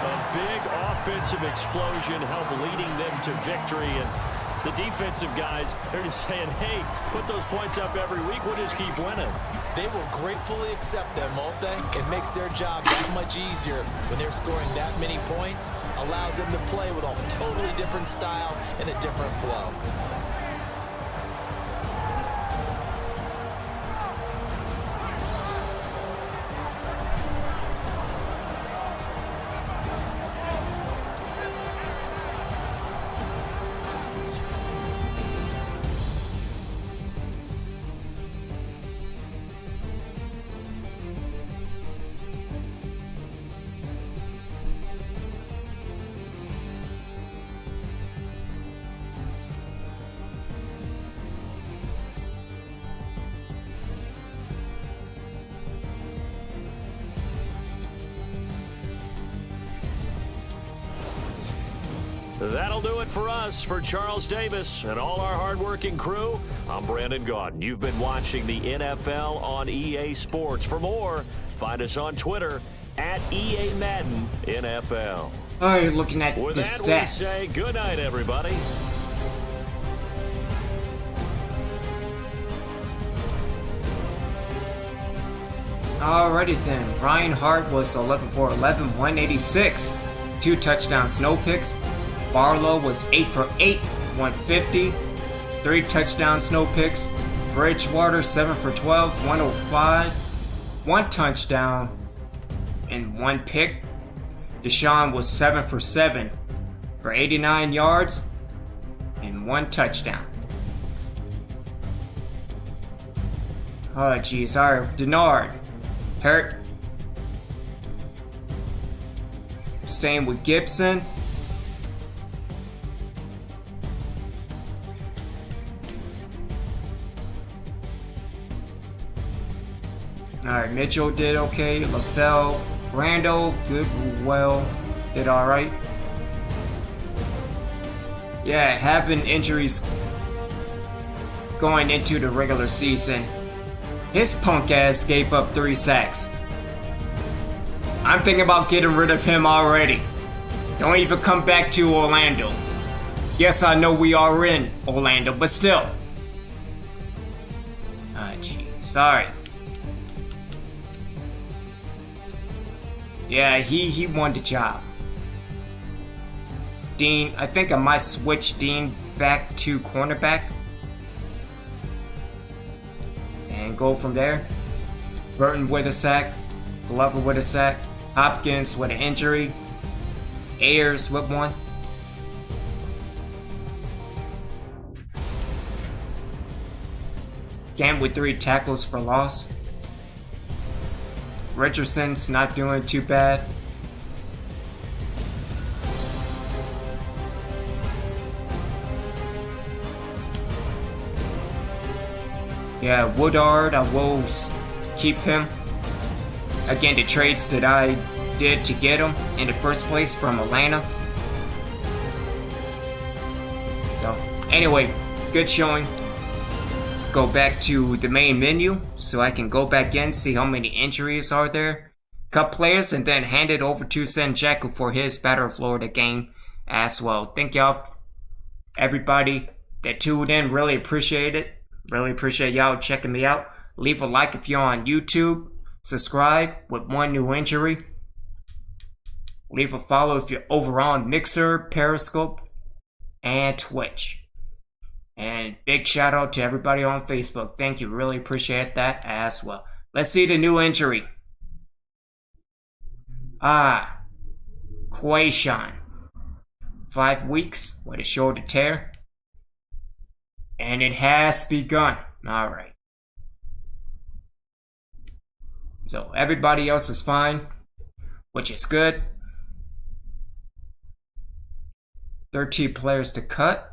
S3: A big offensive explosion helped leading them to victory. And the defensive guys, they're just saying, hey, put those points up every week. We'll just keep winning.
S4: They will gratefully accept them, won't they? It makes their job that much easier when they're scoring that many points. Allows them to play with a totally different style and a different flow.
S3: That'll do it for us. For Charles Davis and all our hardworking crew, I'm Brandon Gaudin. You've been watching the NFL on EA Sports. For more, find us on Twitter at EA Madden NFL.
S1: All right, looking at
S3: With
S1: the
S3: that, we
S1: stats.
S3: say good night, everybody.
S1: Alrighty then. Ryan Hart was 11 for 11, 186. 2 touchdowns, no picks. Barlow was 8 for 8, 150. 3 touchdowns, no picks. Bridgewater 7 for 12, 105. 1 touchdown and 1 pick. Deshaun was 7 for 7 for 89 yards and 1 touchdown. Oh jeez, alright, Denard hurt. Staying with Gibson. Alright, Mitchell did okay. LaFell, Randall, Goodwell did alright. Yeah, having injuries going into the regular season. His punk ass gave up 3 sacks. I'm thinking about getting rid of him already. Don't even come back to Orlando. Yes, I know we are in Orlando, but still. Ah, jeez. Sorry. Yeah, he won the job. Dean, I think I might switch Dean back to cornerback. And go from there. Burton with a sack. Glover with a sack. Hopkins with an injury. Ayers with 1. Gant with 3 tackles for loss. Richardson's not doing too bad. Yeah, Woodard, I will keep him. Again, the trades that I did to get him in the first place from Atlanta. So, anyway, good showing. Let's go back to the main menu so I can go back in, see how many injuries are there. Cut players, and then hand it over to Senjaku for his Battle of Florida game as well. Thank y'all, everybody that tuned in. Really appreciate it. Really appreciate y'all checking me out. Leave a like if you're on YouTube. Subscribe with one new injury. Leave a follow if you're over on Mixer, Periscope, and Twitch. And big shout out to everybody on Facebook. Thank you. Really appreciate that as well. Let's see the new injury. Quayshawn. 5 weeks with a shoulder tear. And it has begun. Alright. So everybody else is fine, which is good. 13 players to cut.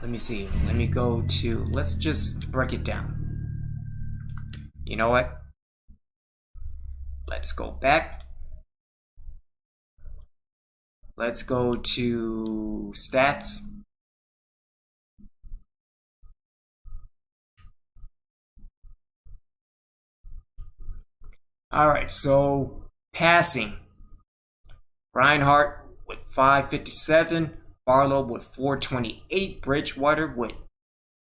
S1: Let me see. Let me go to... Let's just break it down. You know what? Let's go back. Let's go to stats. Alright, so passing. Reinhardt with 557. Barlow with 428, Bridgewater with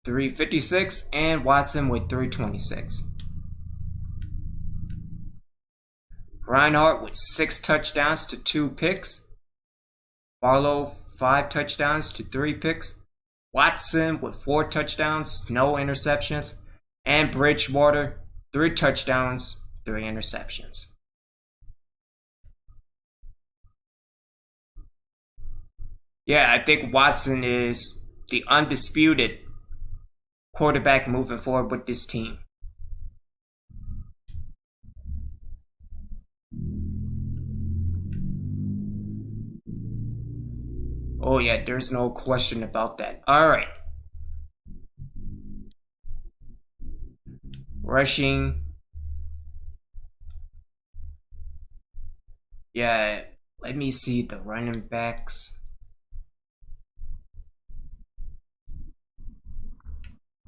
S1: 356, and Watson with 326. Reinhardt with 6 touchdowns to 2 picks. Barlow 5 touchdowns to 3 picks. Watson with 4 touchdowns, no interceptions. And Bridgewater 3 touchdowns, 3 interceptions. Yeah, I think Watson is the undisputed quarterback moving forward with this team. Oh yeah, there's no question about that. Alright. Rushing. Yeah, let me see the running backs.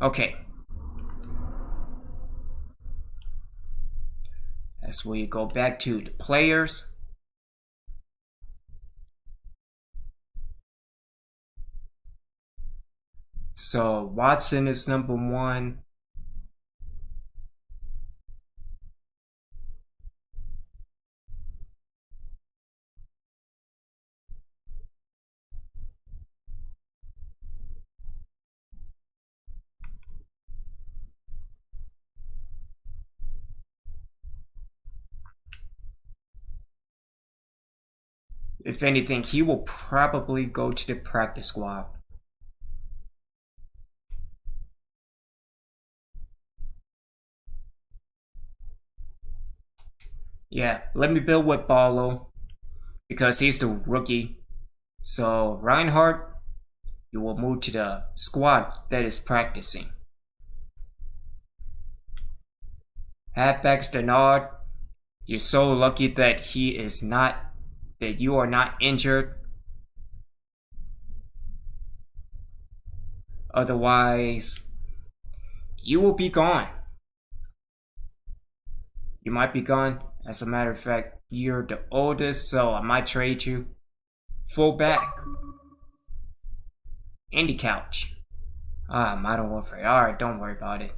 S1: Okay. That's where you go back to the players. So Watson is number 1. If anything, he will probably go to the practice squad. Yeah, let me build with Barlow because he's the rookie. So Reinhardt, you will move to the squad that is practicing. Halfbacks Denard, you're so lucky that you are not injured. Otherwise, you will be gone. You might be gone. As a matter of fact, you're the oldest, so I might trade you. Fullback. Indie Couch. Modern Warfare. Alright, don't worry about it.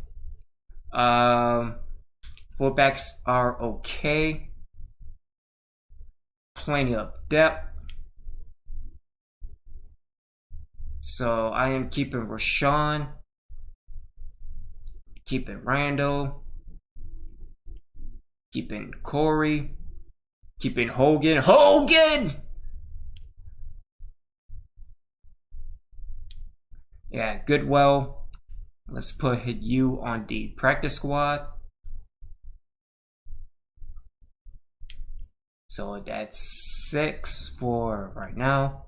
S1: Fullbacks are okay. Plenty of depth. So I am keeping Rashawn. Keeping Randall. Keeping Corey. Keeping Hogan. Hogan! Yeah, Goodwell. Let's put you on the practice squad. So that's 6 for right now.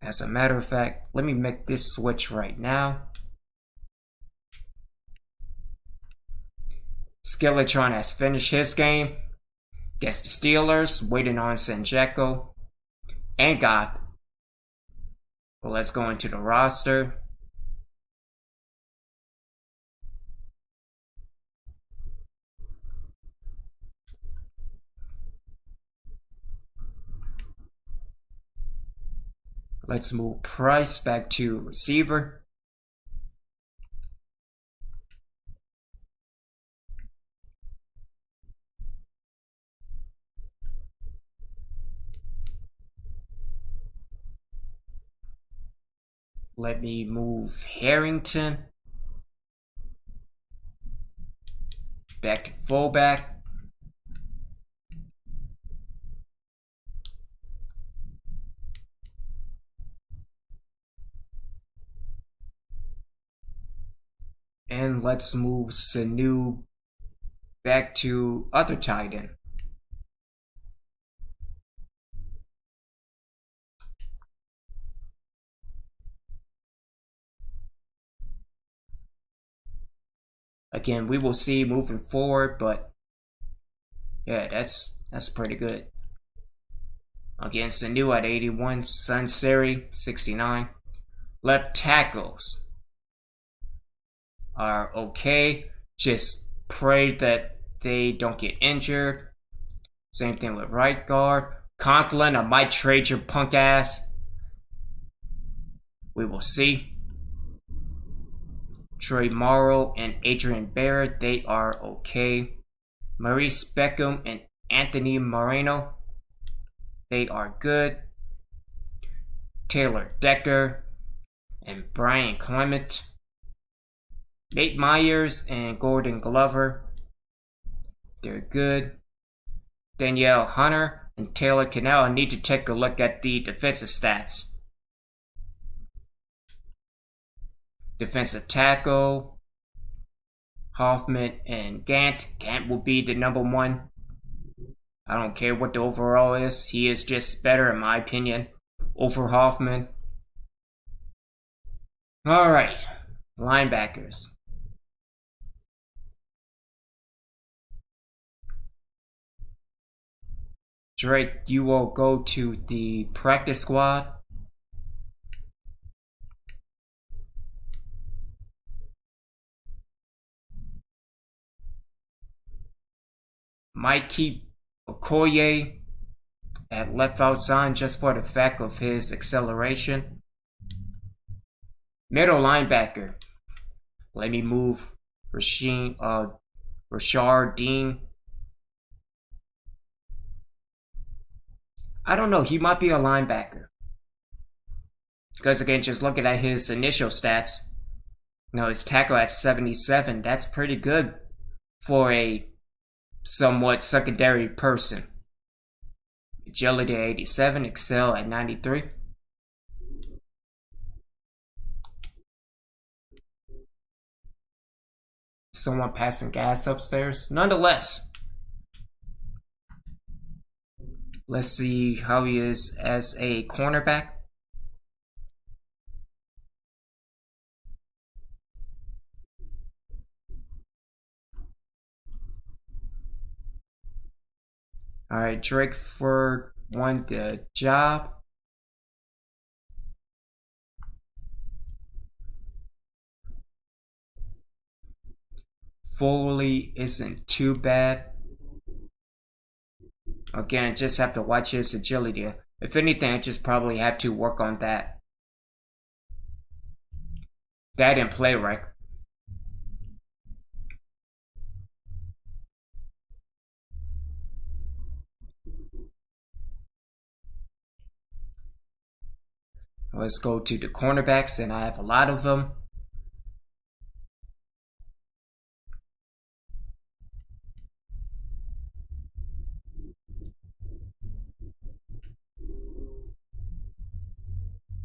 S1: As a matter of fact, let me make this switch right now. Skeletron has finished his game against the Steelers, waiting on Sanjeko and Goth. Well, let's go into the roster. Let's move Price back to receiver. Let me move Harrington back to fullback. And let's move Sanu back to other tight end. Again, we will see moving forward, but yeah, that's pretty good. Again, Sanu at 81, Sunseri 69. Left tackles are okay. Just pray that they don't get injured. Same thing with right guard. Conklin, I might trade your punk ass. We will see. Trey Morrow and Adrian Barrett, they are okay. Maurice Beckham and Anthony Moreno, they are good. Taylor Decker and Brian Clement. Nate Myers and Gordon Glover, they're good. Danielle Hunter and Taylor Cannell, I need to take a look at the defensive stats. Defensive tackle, Hoffman and Gant. Gant will be the number 1. I don't care what the overall is. He is just better, in my opinion, over Hoffman. Alright, linebackers. Drake, you will go to the practice squad. Might keep Okoye at left outside just for the fact of his acceleration. Middle linebacker. Let me move Rashard Dean. I don't know, he might be a linebacker. Because again, just looking at his initial stats, his tackle at 77, that's pretty good for a somewhat secondary person. Agility at 87, excel at 93. Someone passing gas upstairs. Nonetheless, let's see how he is as a cornerback. Alright, Drakeford won the job. Foley isn't too bad. Again, just have to watch his agility. If anything, I just probably have to work on that. That and play right. Let's go to the cornerbacks, and I have a lot of them.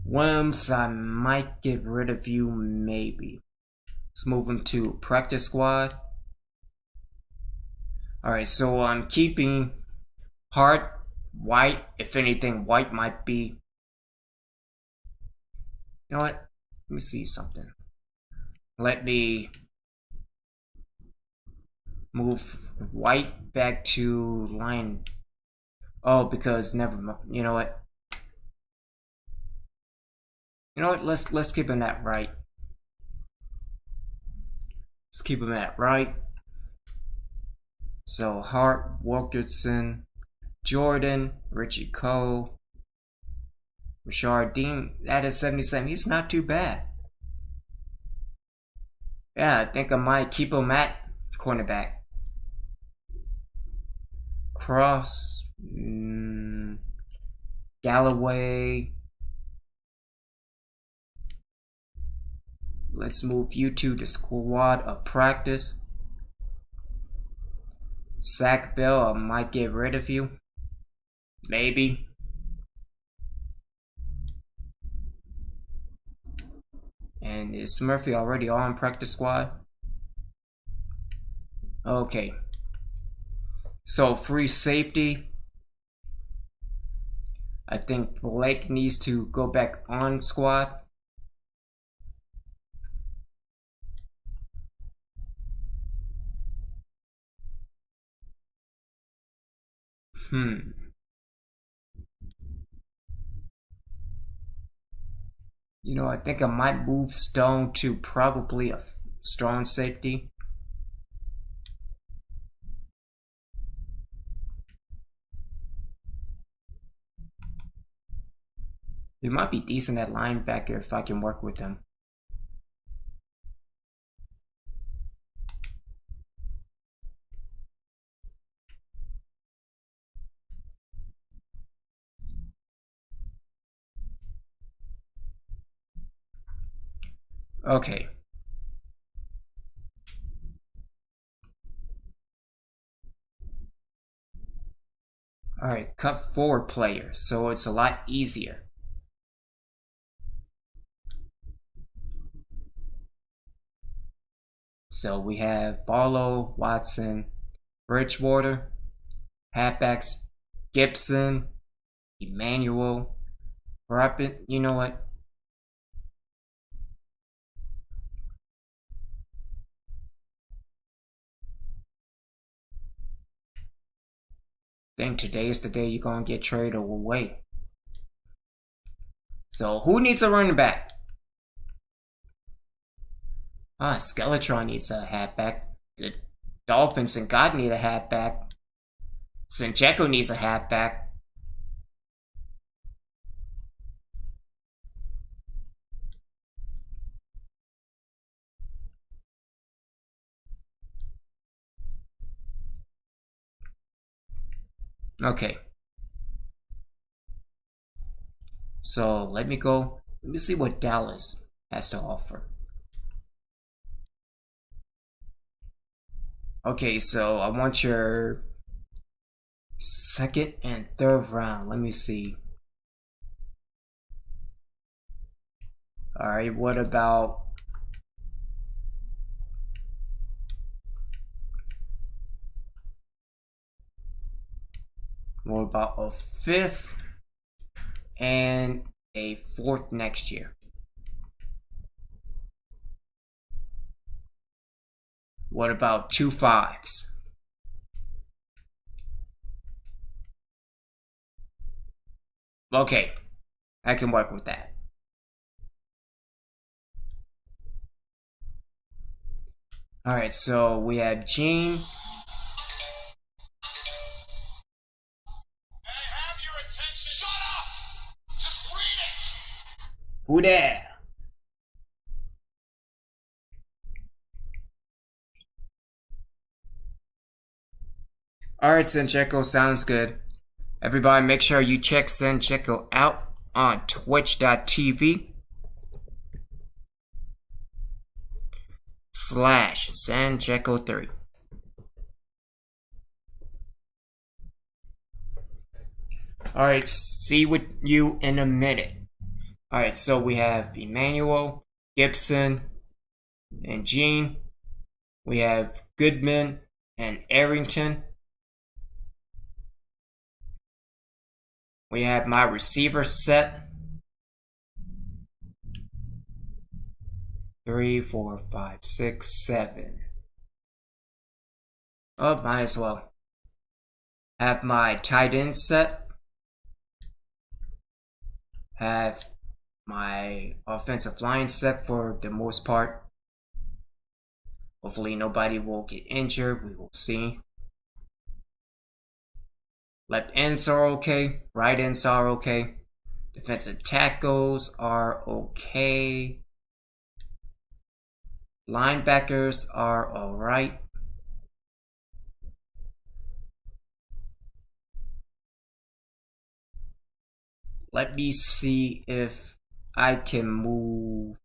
S1: Williams, I might get rid of you, maybe. Let's move him to practice squad. Alright, so I'm keeping Hart, White. If anything, White might be... You know what? Let me see something. Let me move White back to line. Oh, because never mind. You know what? Let's keep him at right. Let's keep him at right. So Hart, Wilkerson, Jordan, Richie Cole, Rashard Dean. That is 77. He's not too bad. Yeah, I think I might keep him at cornerback. Cross, Galloway. Let's move you to the squad of practice. Sack Bell, I might get rid of you. Maybe. And is Murphy already on practice squad? Okay. So free safety. I think Blake needs to go back on squad. You know, I think I might move Stone to probably a strong safety. He might be decent at linebacker if I can work with him. Okay. Alright, cut 4 players, so it's a lot easier. So we have Barlow, Watson, Bridgewater, halfbacks, Gibson, Emmanuel, Rapid. You know what? Then today is the day you're gonna get traded away. So who needs a running back? Skeletron needs a halfback. The Dolphins and God need a halfback. Sincheko needs a halfback. Okay. So let me go. Let me see what Dallas has to offer. Okay, so I want your second and third round. Let me see. Alright, what about a fifth and a fourth next year? What about 2 5s? Okay, I can work with that. Alright, so we have Gene. Who there? Alright, Sincheko, sounds good. Everybody make sure you check Sincheko out on twitch.tv/Sincheko3. Alright, see with you in a minute. Alright, so we have Emmanuel, Gibson, and Gene. We have Goodman and Arrington. We have my receiver set. 3, 4, 5, 6, 7. Oh, might as well. Have my tight end set. Have my offensive line set for the most part. Hopefully nobody will get injured. We will see. Left ends are okay. Right ends are okay. Defensive tackles are okay. Linebackers are alright. Let me see if I can move.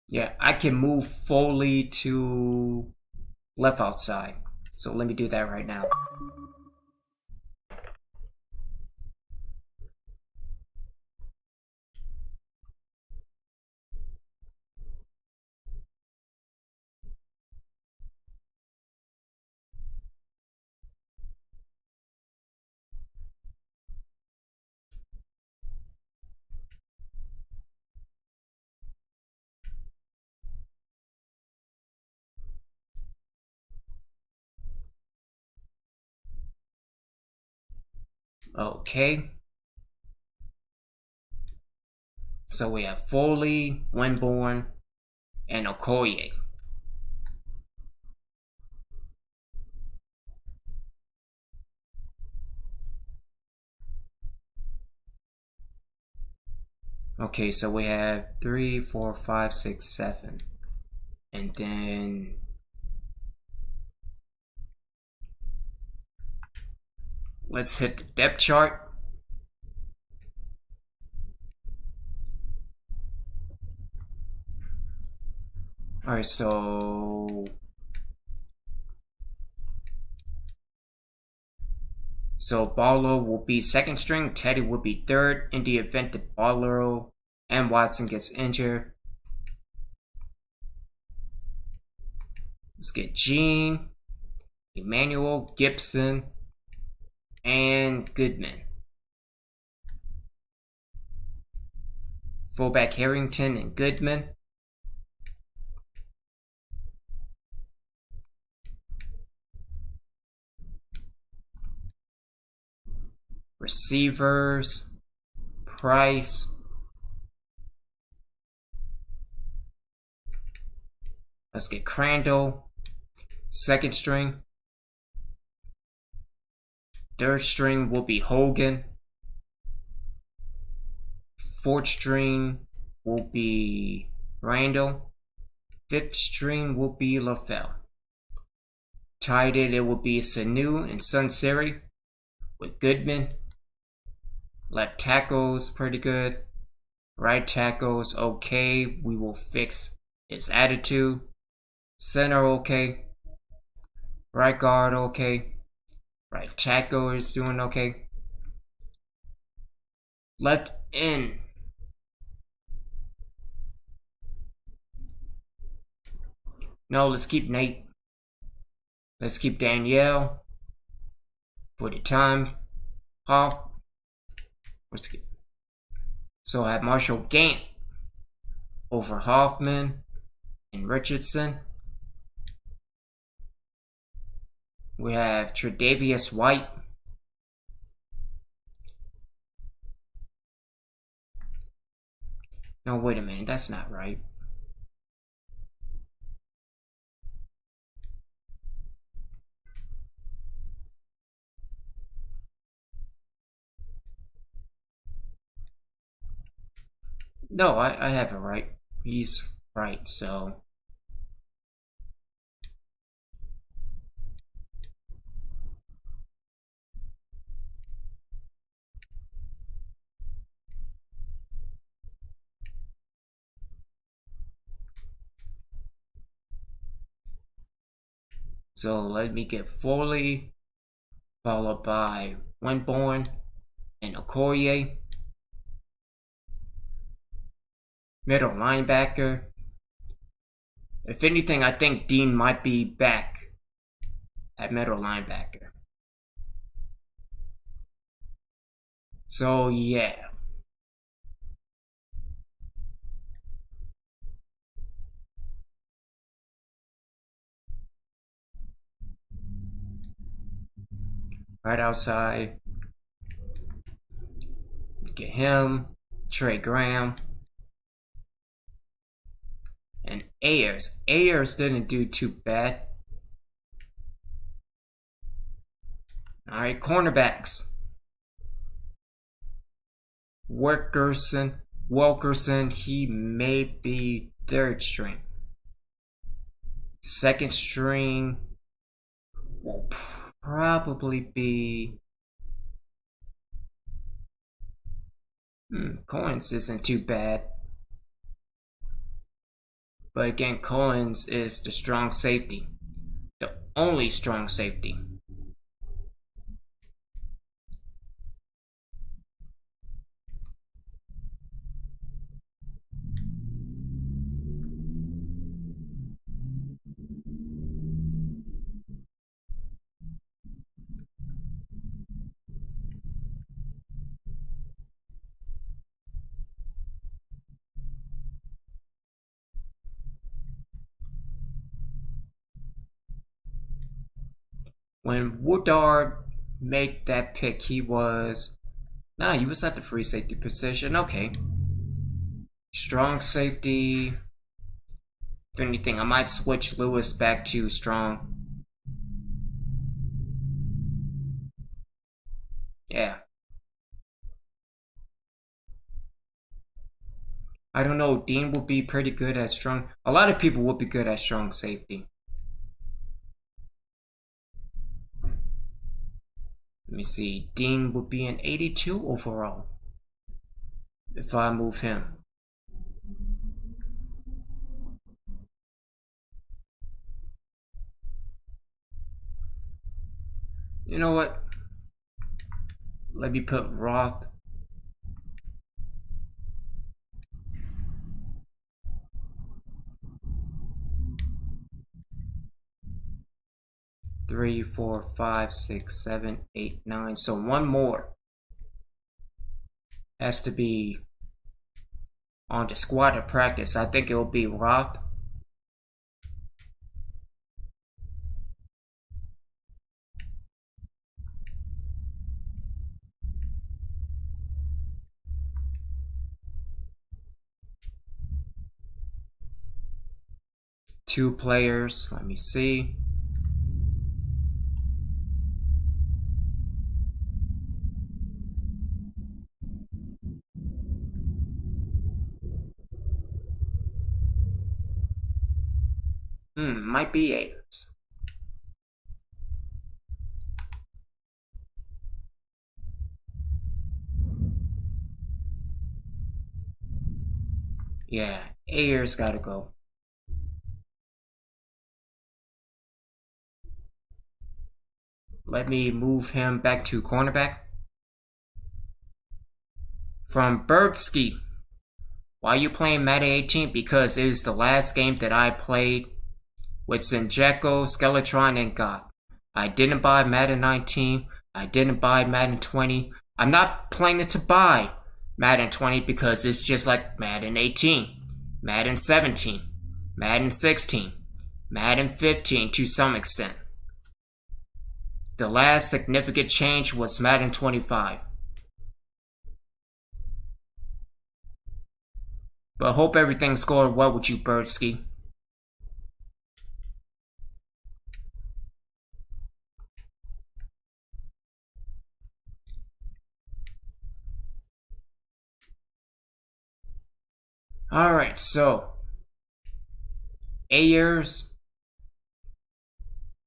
S1: Yeah, I can move Foley to left outside. So let me do that right now. Okay. So we have Foley, Winborn, and Okoye. Okay, so we have 3, 4, 5, 6, 7. And then let's hit the depth chart. Alright, so Barlow will be second string, Teddy will be third in the event that Barlow and Watson gets injured. Let's get Gene, Emmanuel, Gibson, and Goodman. Fullback Harrington and Goodman. Receivers, Price. Let's get Crandall, second string. Third string will be Hogan. Fourth string will be Randall. Fifth string will be LaFell. Tight end, it will be Sanu and Sunseri with Goodman. Left tackle's pretty good. Right tackle's okay. We will fix his attitude. Center okay. Right guard okay. Right tackle is doing okay. Left end. No, let's keep Nate. Let's keep Danielle for the time. So I have Marshall Gant over Hoffman and Richardson. We have Tre'Davious White. No, wait a minute, that's not right. No, I have it right. He's right, so. So let me get Foley, followed by Winborn and Okoye. Middle linebacker. If anything, I think Dean might be back at middle linebacker. So yeah. Right outside. Get him, Trey Graham, and Ayers. Ayers didn't do too bad. Alright, cornerbacks. Wilkerson, he may be third string. Second string will probably be... Collins isn't too bad. But again, Collins is the strong safety. The only strong safety. When Woodard made that pick, he was at the free safety position. Okay. Strong safety. If anything, I might switch Lewis back to strong. Yeah. I don't know. Dean would be pretty good at strong. A lot of people would be good at strong safety. Let me see. Dean would be an 82 overall if I move him. You know what? Let me put Roth. Three, 4, 5, 6, 7, 8, 9. So one more has to be on the squad of practice. I think it will be Roth. Two players. Let me see. Might be Ayers. Yeah, Ayers gotta go. Let me move him back to cornerback. From Bertsky. Why are you playing Madden 18? Because it is the last game that I played with Sinjeko, Skeletron, and God. I didn't buy Madden 19. I didn't buy Madden 20. I'm not planning to buy Madden 20 because it's just like Madden 18, Madden 17, Madden 16, Madden 15 to some extent. The last significant change was Madden 25. But hope everything's going well with you, Bertsky. Alright, so Ayers,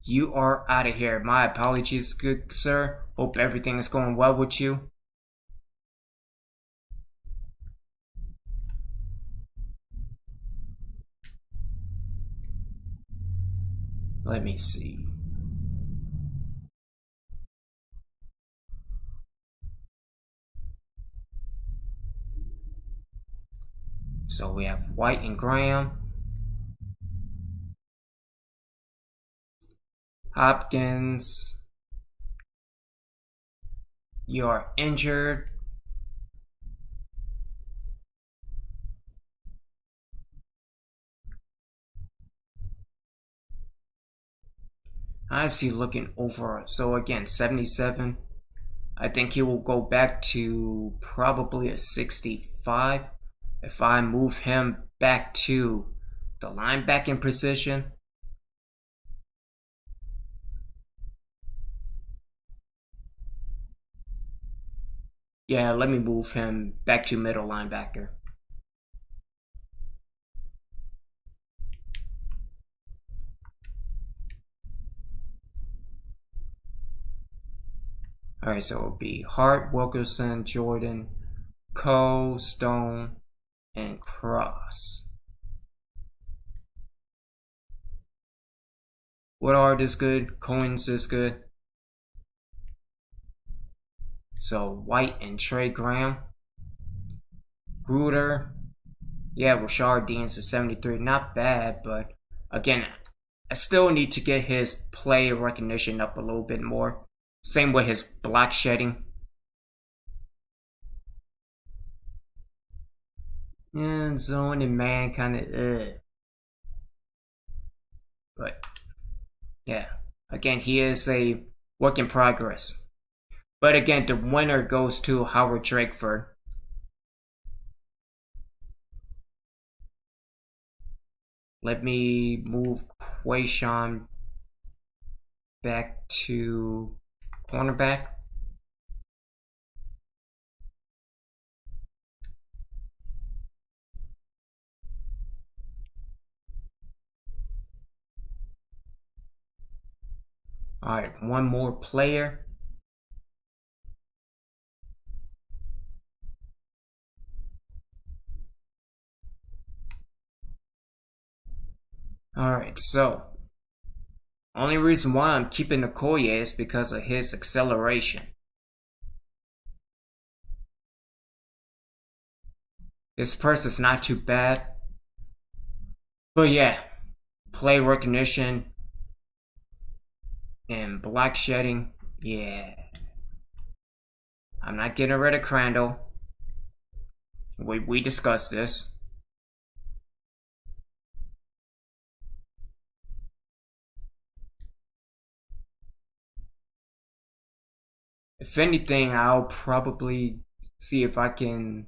S1: you are out of here. My apologies, good sir. Hope everything is going well with you. Let me see. So we have White and Graham. Hopkins, you are injured. I see looking over. So again, 77. I think he will go back to probably a 65 if I move him back to the linebacking position. Yeah, let me move him back to middle linebacker. Alright, so it'll be Hart, Wilkerson, Jordan, Cole, Stone, and Cross. Woodard is good. Cohen's is good. So White and Trey Graham. Gruder. Yeah, Rashard Dean's a 73. Not bad, but again, I still need to get his play recognition up a little bit more. Same with his block shedding. And zone and man kind of But yeah, again, he is a work in progress. But again, the winner goes to Howard Drakeford. Let me move Quayshawn back to cornerback. Alright, one more player. Alright, so only reason why I'm keeping Okoye is because of his acceleration. His purse is not too bad. But yeah, play recognition and block shedding, yeah. I'm not getting rid of Crandall. We discussed this. If anything, I'll probably see if I can...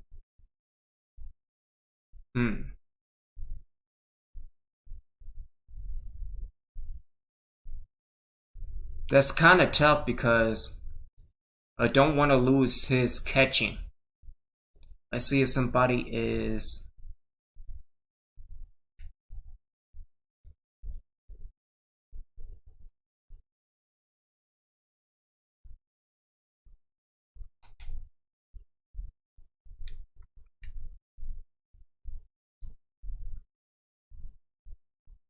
S1: That's kind of tough because I don't want to lose his catching. Let's see if somebody is...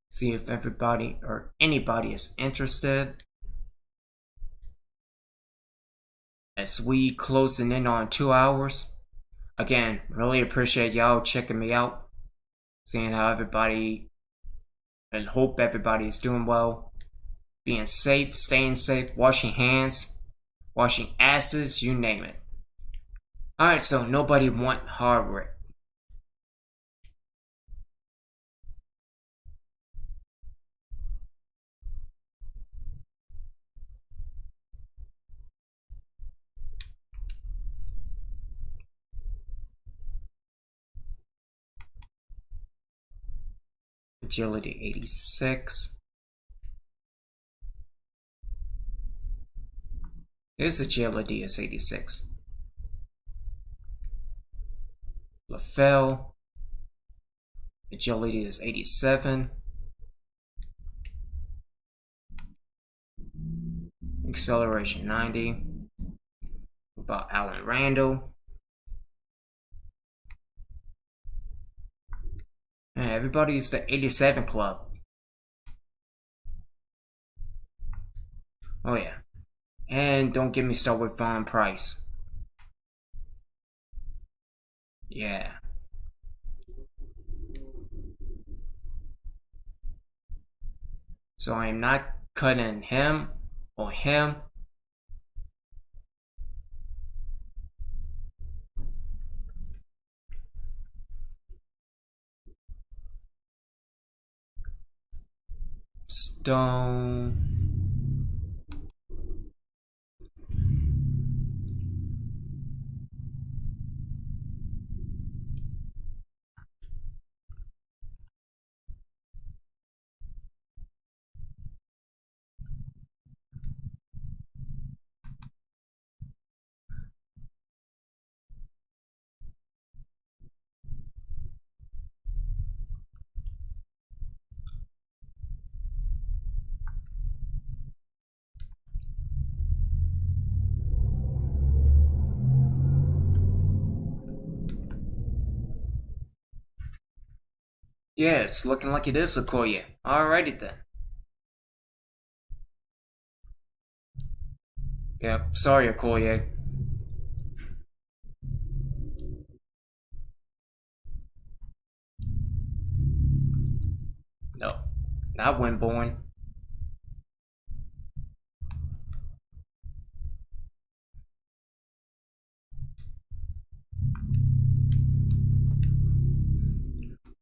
S1: See if everybody or anybody is interested. As we closing in on 2 hours. Again, really appreciate y'all checking me out. Seeing how everybody, and hope everybody is doing well. Being safe, staying safe, washing hands, washing asses, you name it. Alright, so nobody want Hardwick. Agility 86. His agility is 86. LaFell. Agility is 87. Acceleration 90. What about Allen Randall? Man, everybody's the 87 club. Oh yeah. And don't get me started with Von Price. Yeah. So I'm not cutting him or him. Stone. Yeah, it's looking like it is Okoye. Alrighty then. Yep, sorry Okoye. No, not Winborn.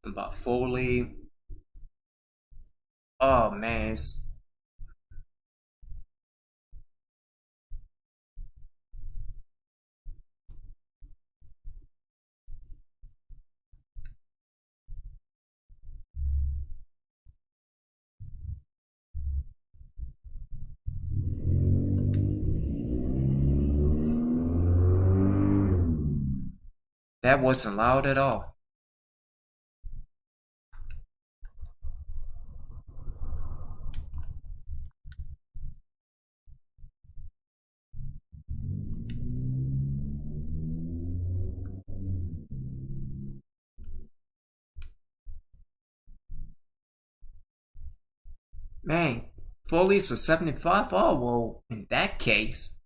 S1: About Foley. Oh man, that wasn't loud at all. Man, Foley's a 75? Oh, well, in that case.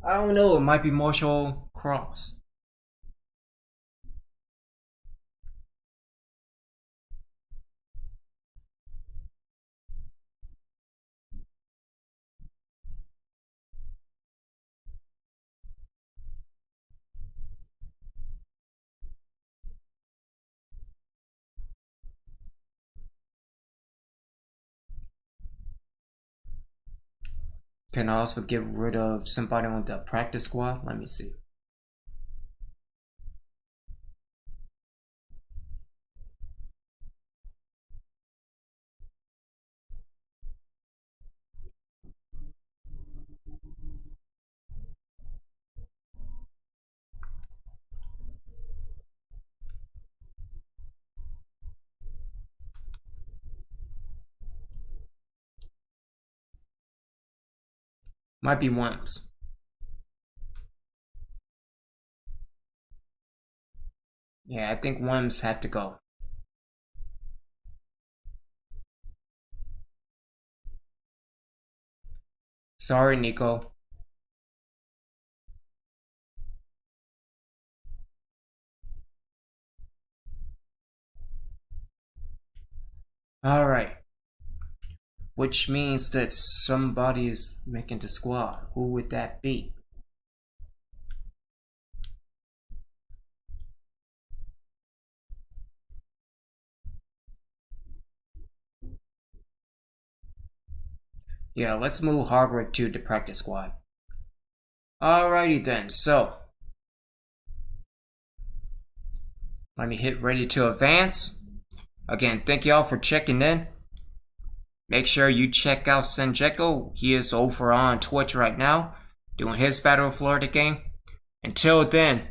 S1: I don't know, it might be Marshall Cross. Can I also get rid of somebody on the practice squad? Let me see. Might be Wims. Yeah, I think Wims had to go. Sorry, Nico. Alright. Which means that somebody is making the squad. Who would that be? Yeah, let's move Harvard to the practice squad. Alrighty then, so let me hit ready to advance. Again, thank y'all for checking in. Make sure you check out Senjeko. He is over on Twitch right now, doing his Battle of Florida game. Until then,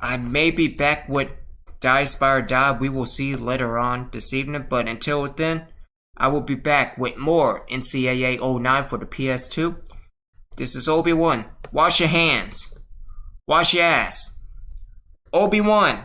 S1: I may be back with Die Spire Die. We will see later on this evening. But until then, I will be back with more NCAA 09 for the PS2. This is Obi-Wan. Wash your hands. Wash your ass. Obi-Wan.